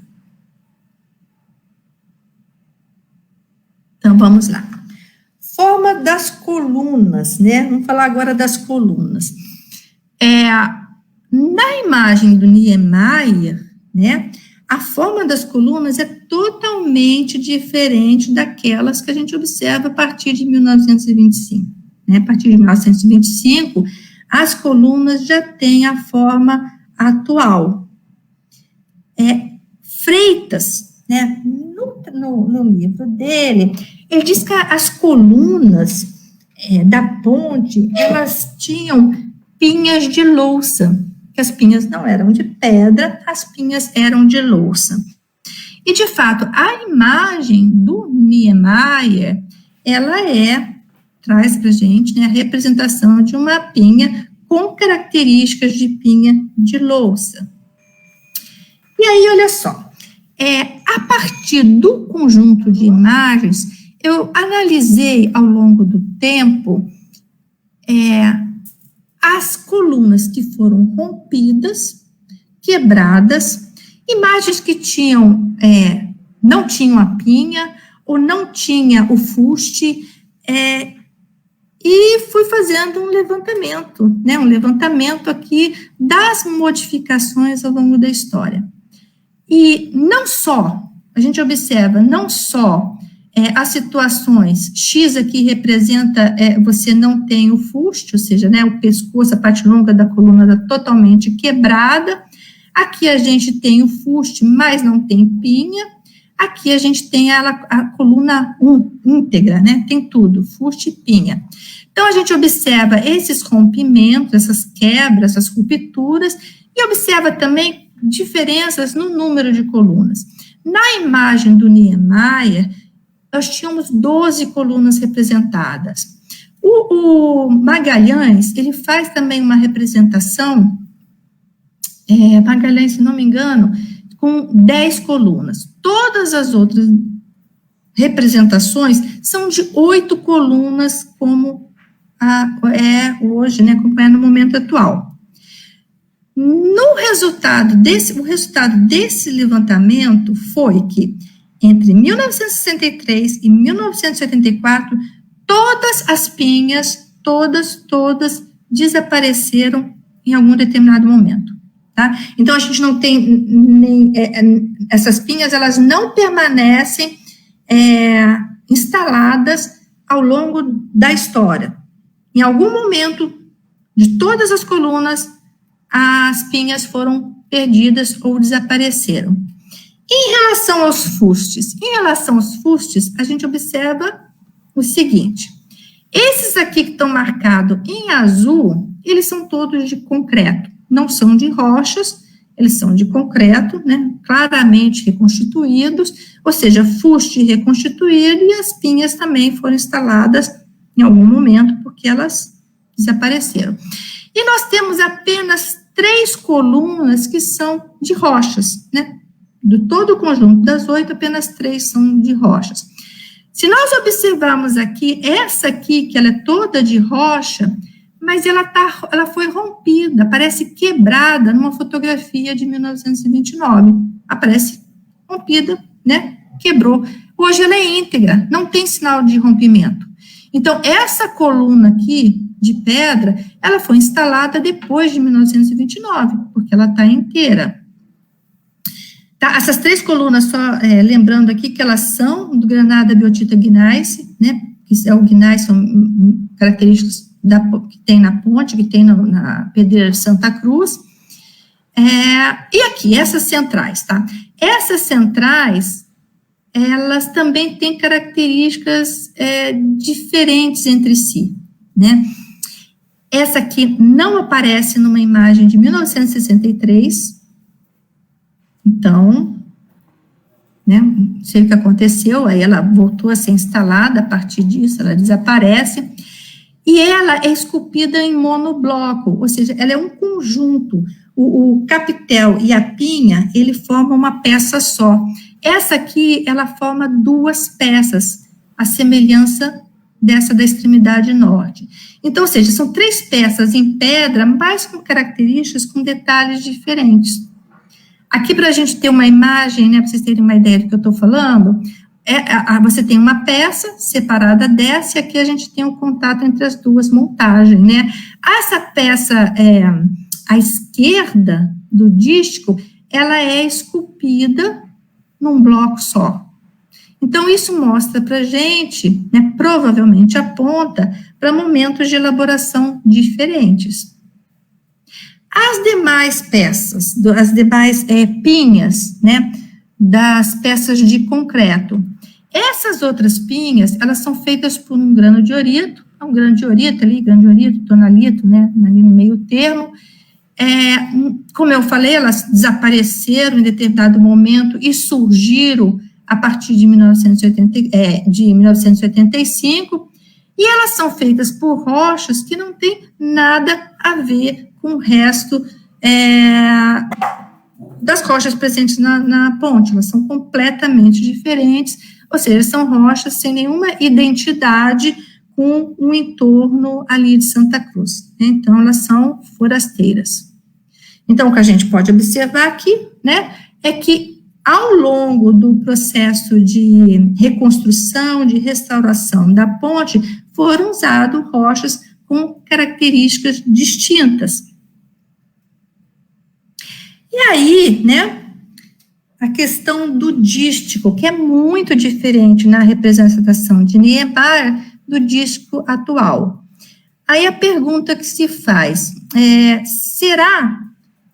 Então, vamos lá. Forma das colunas, né? Vamos falar agora das colunas. Na imagem do Niemeyer, né, a forma das colunas é totalmente diferente daquelas que a gente observa a partir de 1925. Né? A partir de 1925, as colunas já têm a forma atual. Freitas, né, no livro dele, ele diz que as colunas da ponte, elas tinham pinhas de louça, que as pinhas não eram de pedra, as pinhas eram de louça. E, de fato, a imagem do Niemeyer, ela traz para a gente, né, a representação de uma pinha com características de pinha de louça. E aí, olha só, a partir do conjunto de imagens, eu analisei ao longo do tempo as colunas que foram rompidas, quebradas, imagens que não tinham a pinha, ou não tinha o fuste, e fui fazendo um levantamento, né, um levantamento aqui das modificações ao longo da história. E não só, a gente observa, não só as situações, X aqui representa, você não tem o fuste, ou seja, né, o pescoço, a parte longa da coluna está totalmente quebrada. Aqui a gente tem o fuste, mas não tem pinha. Aqui a gente tem a coluna íntegra, né, tem tudo, fuste e pinha. Então, a gente observa esses rompimentos, essas quebras, essas rupturas, e observa também diferenças no número de colunas. Na imagem do Niemeyer, nós tínhamos 12 colunas representadas. O Magalhães, ele faz também uma representação, Magalhães, se não me engano, com 10 colunas. Todas as outras representações são de 8 colunas, como hoje, né, como é no momento atual. O resultado desse levantamento foi que, entre 1963 e 1984, todas as pinhas, todas desapareceram em algum determinado momento, tá? Então, a gente não tem essas pinhas, elas não permanecem instaladas ao longo da história. Em algum momento, de todas as colunas, as pinhas foram perdidas ou desapareceram. Em relação aos fustes, a gente observa o seguinte: esses aqui que estão marcados em azul, eles são todos de concreto, não são de rochas, eles são de concreto, né, claramente reconstituídos, ou seja, fuste reconstituído, e as pinhas também foram instaladas em algum momento, porque elas desapareceram. E nós temos apenas 3 colunas que são de rochas, né? Do todo o conjunto das 8, apenas 3 são de rochas. Se nós observarmos aqui, essa aqui, que ela é toda de rocha, mas ela foi rompida, aparece quebrada numa fotografia de 1929. Aparece rompida, né? Quebrou. Hoje ela é íntegra, não tem sinal de rompimento. Então, essa coluna aqui, de pedra, ela foi instalada depois de 1929, porque ela está inteira. Tá? Essas 3 colunas, só lembrando aqui que elas são do Granada biotita gneiss, né? Que é o gneiss, são características que tem na ponte, que tem na Pedreira de Santa Cruz. E aqui, essas centrais, tá? Essas centrais, elas também têm características diferentes entre si, né? Essa aqui não aparece numa imagem de 1963, então, né, não sei o que aconteceu, aí ela voltou a ser instalada, a partir disso ela desaparece, e ela é esculpida em monobloco, ou seja, ela é um conjunto, o capitel e a pinha, ele formam uma peça só. Essa aqui, ela forma 2 peças, a semelhança dessa da extremidade norte. Então, ou seja, são 3 peças em pedra, mas com características, com detalhes diferentes. Aqui, para a gente ter uma imagem, né, para vocês terem uma ideia do que eu estou falando, você tem uma peça separada dessa, e aqui a gente tem um contato entre as 2 montagens, né? Essa peça, à esquerda do dístico, ela é esculpida num bloco só. Então, isso mostra para a gente, né, provavelmente aponta para momentos de elaboração diferentes. As demais peças, as demais pinhas, né, das peças de concreto, essas outras pinhas, elas são feitas por um grano de orito, grano de orito, tonalito, né, ali no meio termo. Como eu falei, elas desapareceram em determinado momento e surgiram a partir de 1985, e elas são feitas por rochas que não têm nada a ver com o resto das rochas presentes na ponte, elas são completamente diferentes, ou seja, são rochas sem nenhuma identidade com o entorno ali de Santa Cruz, né? Então, elas são forasteiras. Então, o que a gente pode observar aqui, né, é que ao longo do processo de reconstrução, de restauração da ponte, foram usadas rochas com características distintas. E aí, né, a questão do dístico, que é muito diferente na representação de Niemeyer do dístico atual. Aí a pergunta que se faz é, será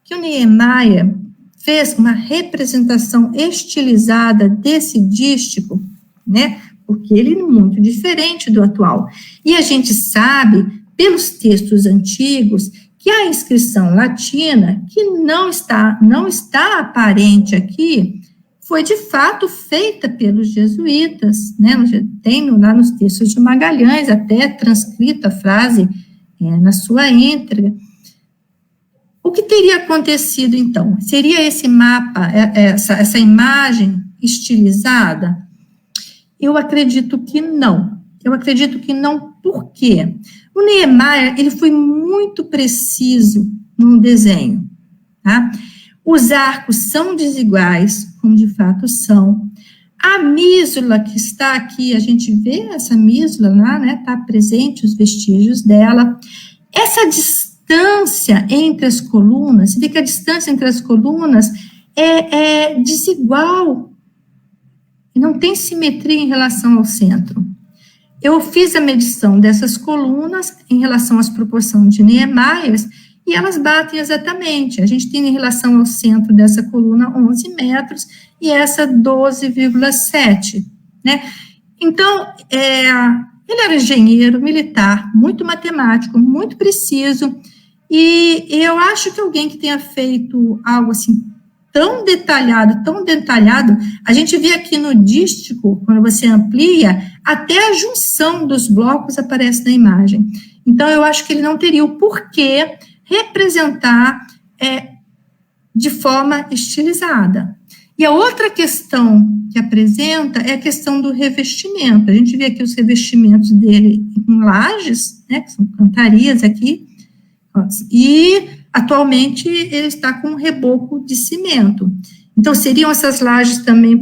que o Niemeyer fez uma representação estilizada desse dístico, né? Porque ele é muito diferente do atual. E a gente sabe, pelos textos antigos, que a inscrição latina, que não está aparente aqui, foi de fato feita pelos jesuítas, né? Tem lá nos textos de Magalhães, até transcrita a frase na sua íntegra. O que teria acontecido, então? Seria esse mapa, essa imagem estilizada? Eu acredito que não. Por quê? O Niemeyer, ele foi muito preciso no desenho, tá? Os arcos são desiguais, como de fato são. A mísula que está aqui, a gente vê essa mísula lá, né? Está presente os vestígios dela. Essa distância entre as colunas, você vê que a distância entre as colunas é desigual. Não tem simetria em relação ao centro. Eu fiz a medição dessas colunas em relação às proporções de Niemeyer e elas batem exatamente. A gente tem em relação ao centro dessa coluna 11 metros e essa 12,7, né? Então, ele era engenheiro militar, muito matemático, muito preciso, e eu acho que alguém que tenha feito algo assim tão detalhado, a gente vê aqui no dístico, quando você amplia, até a junção dos blocos aparece na imagem. Então, eu acho que ele não teria o porquê representar de forma estilizada. E a outra questão que apresenta é a questão do revestimento. A gente vê aqui os revestimentos dele em lajes, né, que são cantarias aqui, e atualmente ele está com um reboco de cimento. Então, seriam essas lajes também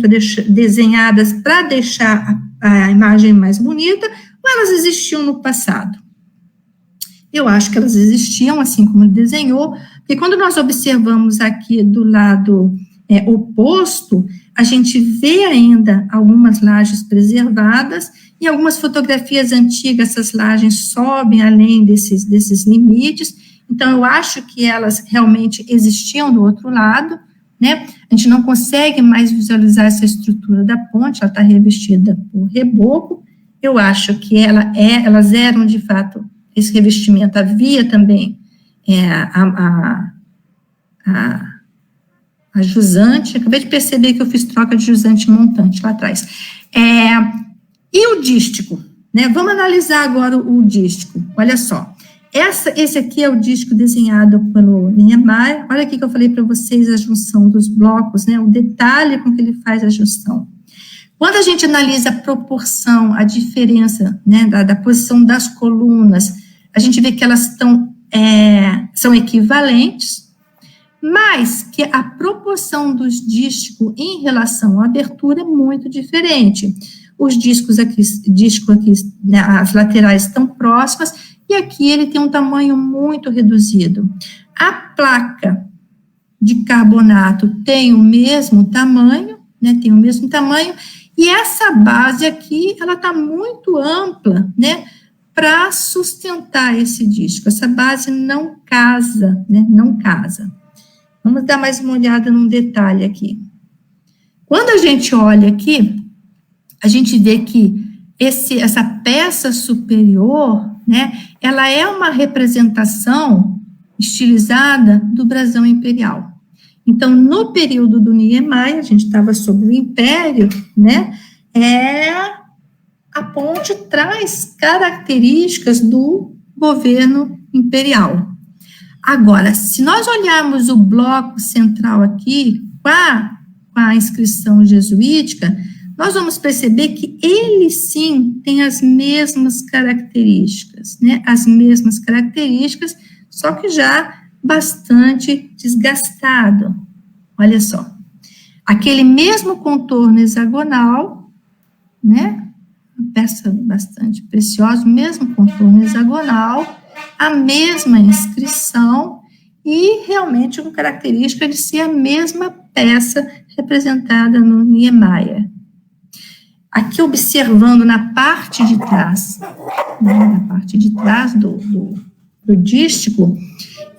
desenhadas para deixar a imagem mais bonita, ou elas existiam no passado? Eu acho que elas existiam, assim como ele desenhou, porque quando nós observamos aqui do lado oposto, a gente vê ainda algumas lajes preservadas, e algumas fotografias antigas, essas lajes sobem além desses limites. Então, eu acho que elas realmente existiam do outro lado, né? A gente não consegue mais visualizar essa estrutura da ponte, ela está revestida por reboco. Eu acho que elas eram, de fato, esse revestimento. Havia também a jusante. Acabei de perceber que eu fiz troca de jusante montante lá atrás. E o dístico, né? Vamos analisar agora o dístico. Olha só. Esse aqui é o dístico desenhado pelo Niemeyer. Olha aqui que eu falei para vocês a junção dos blocos, né? O detalhe com que ele faz a junção. Quando a gente analisa a proporção, a diferença, né, da posição das colunas, a gente vê que elas são equivalentes, mas que a proporção dos dísticos em relação à abertura é muito diferente. Os dísticos aqui, né, as laterais estão próximas, e aqui ele tem um tamanho muito reduzido. A placa de carbonato tem o mesmo tamanho, né, e essa base aqui, ela está muito ampla, né, para sustentar esse dístico. Essa base não casa, né, não casa. Vamos dar mais uma olhada num detalhe aqui. Quando a gente olha aqui, a gente vê que essa peça superior, né, ela é uma representação estilizada do brasão imperial. Então, no período do Niemeyer, a gente estava sob o Império, né, a ponte traz características do governo imperial. Agora, se nós olharmos o bloco central aqui, com a inscrição jesuítica, nós vamos perceber que ele, sim, tem as mesmas características, né? As mesmas características, só que já bastante desgastado. Olha só. Aquele mesmo contorno hexagonal, né? Uma peça bastante preciosa, o mesmo contorno hexagonal, a mesma inscrição e realmente com característica de ser a mesma peça representada no Niemeyer. Aqui, observando na parte de trás, né, na parte de trás do dístico,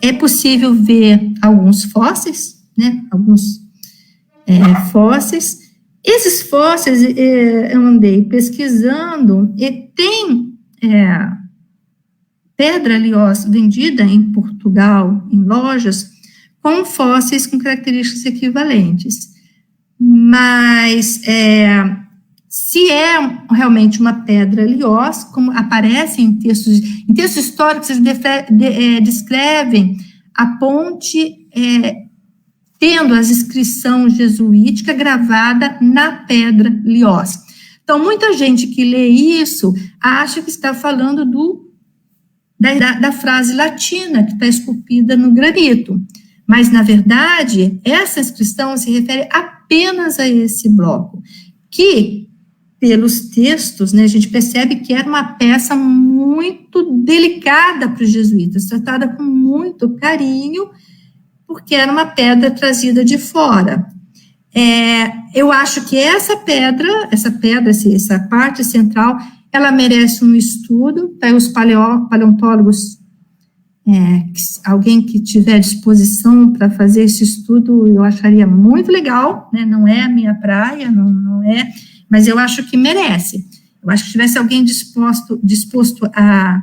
é possível ver alguns fósseis, né, fósseis. Esses fósseis eu andei pesquisando e tem pedra liós vendida em Portugal, em lojas, com fósseis com características equivalentes. Mas se é realmente uma pedra liós, como aparece em textos históricos, eles descrevem a ponte tendo as inscrições jesuíticas gravada na pedra liós. Então, muita gente que lê isso acha que está falando da frase latina que está esculpida no granito. Mas, na verdade, essa inscrição se refere apenas a esse bloco, que, pelos textos, né, a gente percebe que era uma peça muito delicada para os jesuítas, tratada com muito carinho, porque era uma pedra trazida de fora. Eu acho que essa parte central, ela merece um estudo, tá? Os paleontólogos, alguém que tiver disposição para fazer esse estudo, eu acharia muito legal, né? Não é a minha praia, não é, mas eu acho que merece. Eu acho que se tivesse alguém disposto a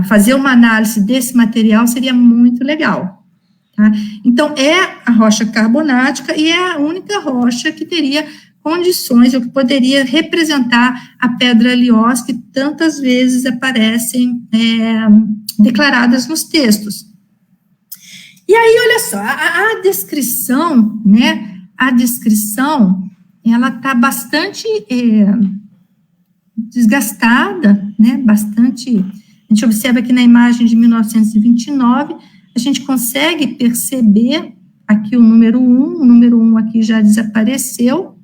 fazer uma análise desse material, seria muito legal. Tá? Então, é a rocha carbonática e é a única rocha que teria condições, ou que poderia representar a pedra liós que tantas vezes aparecem declaradas nos textos. E aí, olha só, a descrição, né, ela está bastante desgastada, né, bastante, a gente observa aqui na imagem de 1929, a gente consegue perceber aqui o número 1 aqui já desapareceu,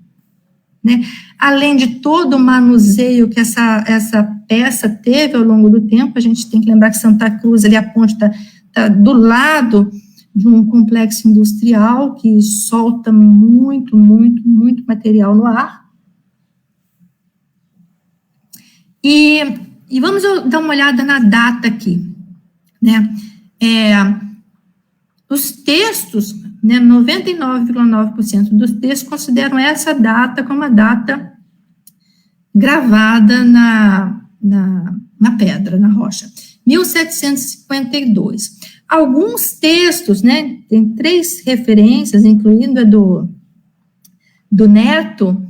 né? Além de todo o manuseio que essa peça teve ao longo do tempo, a gente tem que lembrar que Santa Cruz, ali a ponte está do lado de um complexo industrial que solta muito material no ar. E vamos dar uma olhada na data aqui, né? Os textos, né, 99,9% dos textos consideram essa data como a data gravada na pedra, na rocha, 1752. Alguns textos, né, tem 3 referências, incluindo a do Neto,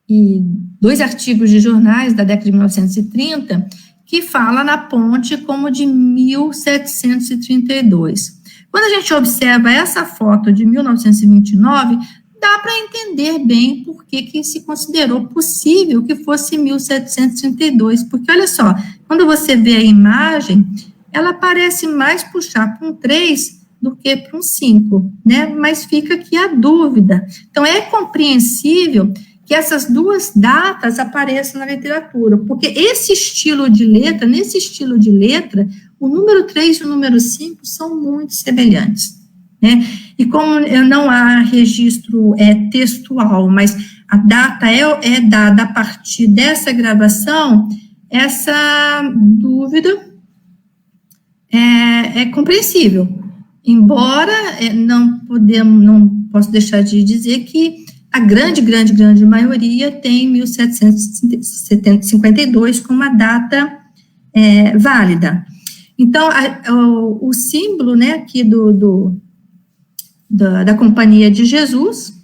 e 2 artigos de jornais da década de 1930, que fala na ponte como de 1732. Quando a gente observa essa foto de 1929, dá para entender bem por que se considerou possível que fosse 1732, porque olha só, quando você vê a imagem, ela parece mais puxar para um 3 do que para um 5, né? Mas fica aqui a dúvida. Então, é compreensível que essas 2 datas apareçam na literatura, porque nesse estilo de letra, o número 3 e o número 5 são muito semelhantes, né? E como não há registro textual, mas a data é dada a partir dessa gravação, essa dúvida é compreensível, embora não posso deixar de dizer que a grande maioria tem 1752 como uma data válida. Então, o símbolo, né, aqui da Companhia de Jesus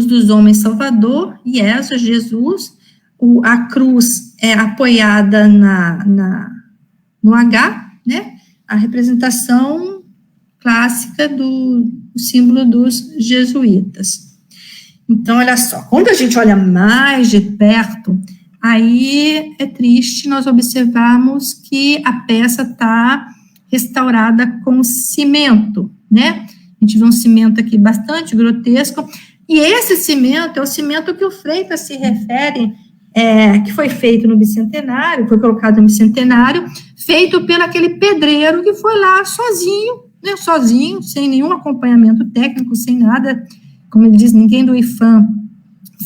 dos Homens Salvador, Jesus, a cruz é apoiada no H, né, a representação clássica do símbolo dos jesuítas. Então, olha só, quando a gente olha mais de perto, aí é triste nós observarmos que a peça está restaurada com cimento, né? A gente vê um cimento aqui bastante grotesco, e esse cimento é o cimento que o Freitas se refere, que foi feito no Bicentenário, foi colocado no Bicentenário, feito pelo aquele pedreiro que foi lá sozinho né, sozinho, sem nenhum acompanhamento técnico, sem nada, como ele diz, ninguém do IPHAN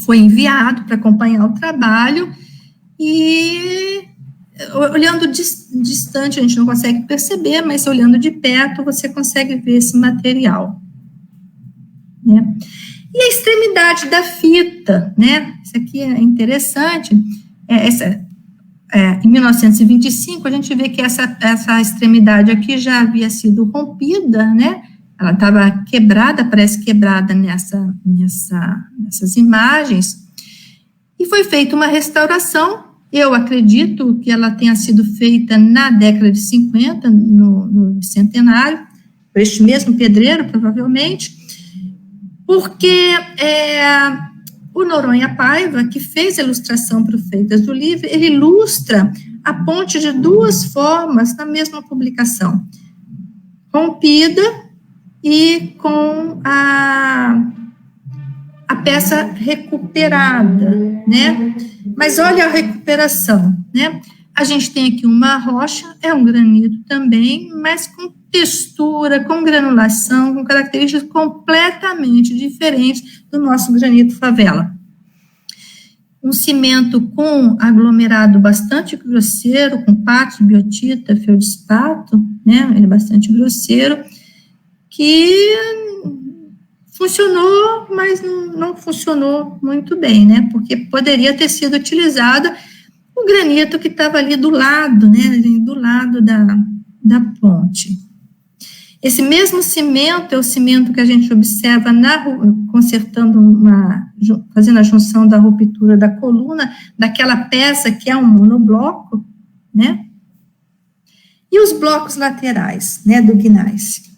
foi enviado para acompanhar o trabalho, e olhando distante a gente não consegue perceber, mas olhando de perto você consegue ver esse material, né? E a extremidade da fita, né? Isso aqui é interessante. Em 1925, a gente vê que essa extremidade aqui já havia sido rompida, né? Ela estava quebrada, parece quebrada nessas imagens, e foi feita uma restauração. Eu acredito que ela tenha sido feita na década de 50, no bicentenário, por este mesmo pedreiro, provavelmente, porque o Noronha Paiva, que fez a ilustração para o Freitas do Livre, ele ilustra a ponte de duas formas na mesma publicação, rompida e com a peça recuperada, né? Mas olha a recuperação, né? A gente tem aqui uma rocha, é um granito também, mas com textura, com granulação, com características completamente diferentes do nosso granito favela. Um cimento com aglomerado bastante grosseiro, com pátio, biotita, feldspato, né? Ele é bastante grosseiro, que funcionou, mas não funcionou muito bem, né? Porque poderia ter sido utilizado o granito que estava ali do lado, né? Do lado da ponte. Esse mesmo cimento é o cimento que a gente observa fazendo a junção da ruptura da coluna, daquela peça que é um monobloco, né? E os blocos laterais, né, do gneiss.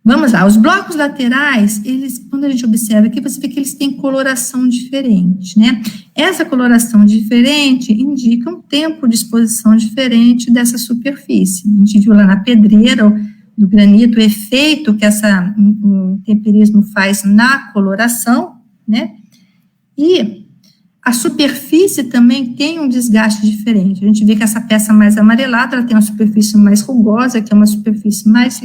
Vamos lá, os blocos laterais, quando a gente observa aqui, você vê que eles têm coloração diferente, né? Essa coloração diferente indica um tempo de exposição diferente dessa superfície. A gente viu lá na pedreira do granito o efeito que o temperismo faz na coloração, né? E a superfície também tem um desgaste diferente. A gente vê que essa peça mais amarelada, ela tem uma superfície mais rugosa, que é uma superfície mais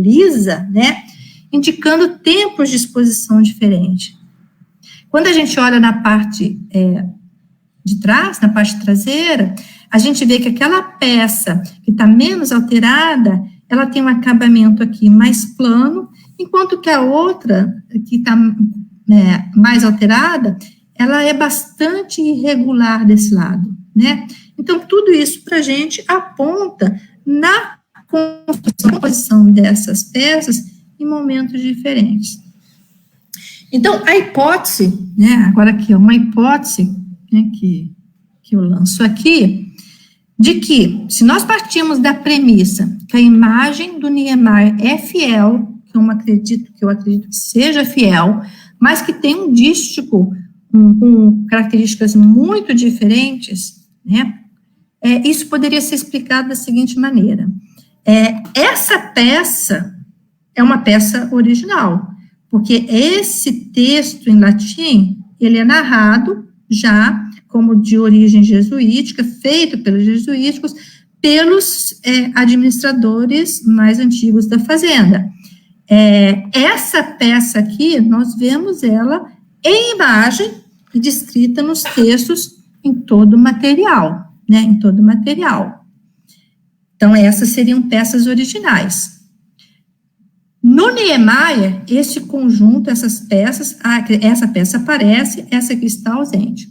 lisa, né? Indicando tempos de exposição diferente. Quando a gente olha na parte de trás, na parte traseira, a gente vê que aquela peça que está menos alterada, ela tem um acabamento aqui mais plano, enquanto que a outra, que está mais alterada, ela é bastante irregular desse lado, né? Então, tudo isso para a gente aponta na composição dessas peças em momentos diferentes. Então, a hipótese, né, agora aqui é uma hipótese, né, que eu lanço aqui, de que, se nós partimos da premissa que a imagem do Niemeyer é fiel, que eu acredito que seja fiel, mas que tem um dístico com características muito diferentes, né, isso poderia ser explicado da seguinte maneira. Essa peça é uma peça original, porque esse texto em latim, ele é narrado já como de origem jesuítica, feito pelos jesuíticos, pelos administradores mais antigos da fazenda. Essa peça aqui, nós vemos ela em imagem e descrita nos textos em todo o material, né, em todo o material. Então, essas seriam peças originais. No Niemeyer, esse conjunto, essas peças, essa peça aparece, essa aqui está ausente.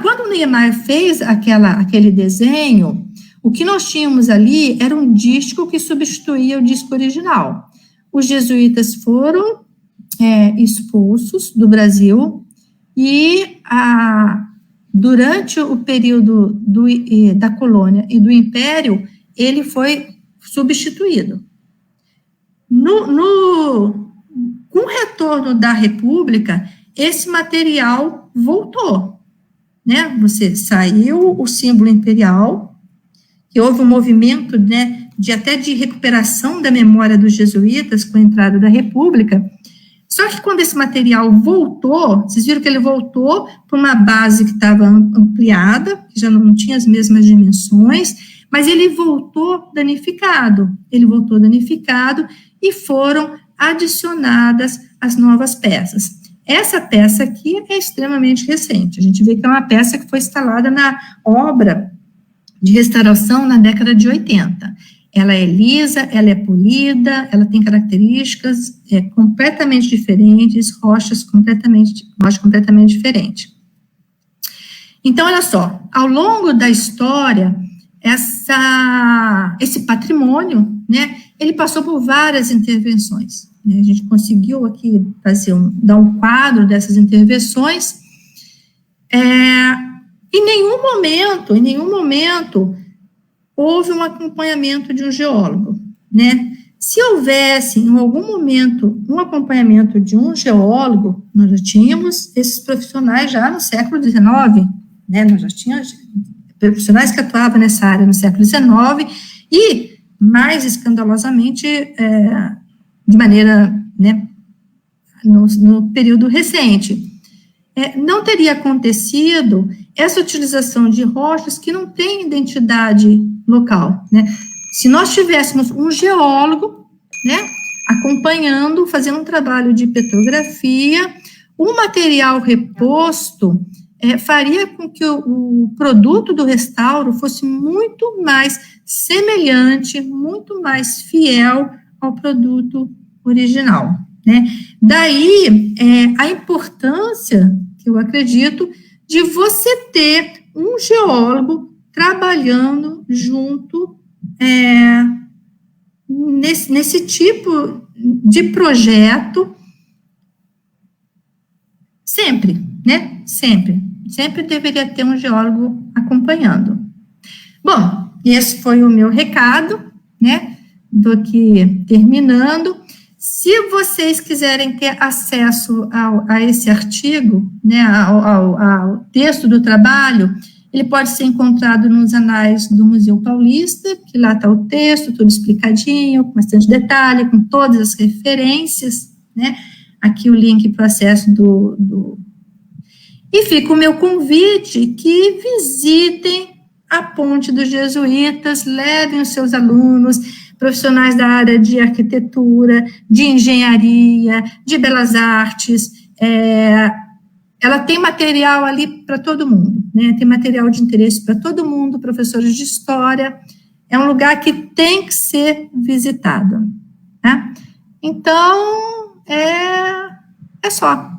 Quando o Niemeyer fez aquele desenho, o que nós tínhamos ali era um disco que substituía o disco original. Os jesuítas foram expulsos do Brasil e durante o período da colônia e do império, ele foi substituído. Com o retorno da República, esse material voltou, né? Saiu o símbolo imperial, que houve um movimento, né, até de recuperação da memória dos jesuítas com a entrada da República. Só que quando esse material voltou, vocês viram que ele voltou para uma base que estava ampliada, que já não tinha as mesmas dimensões, mas ele voltou danificado e foram adicionadas as novas peças. Essa peça aqui é extremamente recente, a gente vê que é uma peça que foi instalada na obra de restauração na década de 80. Ela é lisa, ela é polida, ela tem características completamente diferentes, rocha completamente diferente. Então, olha só, ao longo da história, esse patrimônio, né, ele passou por várias intervenções. Né, a gente conseguiu aqui dar um quadro dessas intervenções. Em nenhum momento, houve um acompanhamento de um geólogo, né? Se houvesse, em algum momento, um acompanhamento de um geólogo, nós já tínhamos esses profissionais já no século XIX, né? Nós já tínhamos profissionais que atuavam nessa área no século XIX e, mais escandalosamente, de maneira, né, no período recente. Não teria acontecido essa utilização de rochas que não têm identidade local, né? Se nós tivéssemos um geólogo, né, acompanhando, fazendo um trabalho de petrografia, o material reposto faria com que o produto do restauro fosse muito mais semelhante, muito mais fiel ao produto original, né? Daí, a importância, que eu acredito, de você ter um geólogo trabalhando junto nesse tipo de projeto, sempre, né? Sempre deveria ter um geólogo acompanhando. Bom, esse foi o meu recado, né? Estou aqui terminando. Se vocês quiserem ter acesso a esse artigo, né, ao texto do trabalho, ele pode ser encontrado nos anais do Museu Paulista, que lá está o texto, tudo explicadinho, com bastante detalhe, com todas as referências, né, aqui o link para o acesso E fica o meu convite que visitem a Ponte dos Jesuítas, levem os seus alunos, profissionais da área de arquitetura, de engenharia, de belas artes. Ela tem material ali para todo mundo, né? Tem material de interesse para todo mundo, professores de história. É um lugar que tem que ser visitado, né? Então, é só.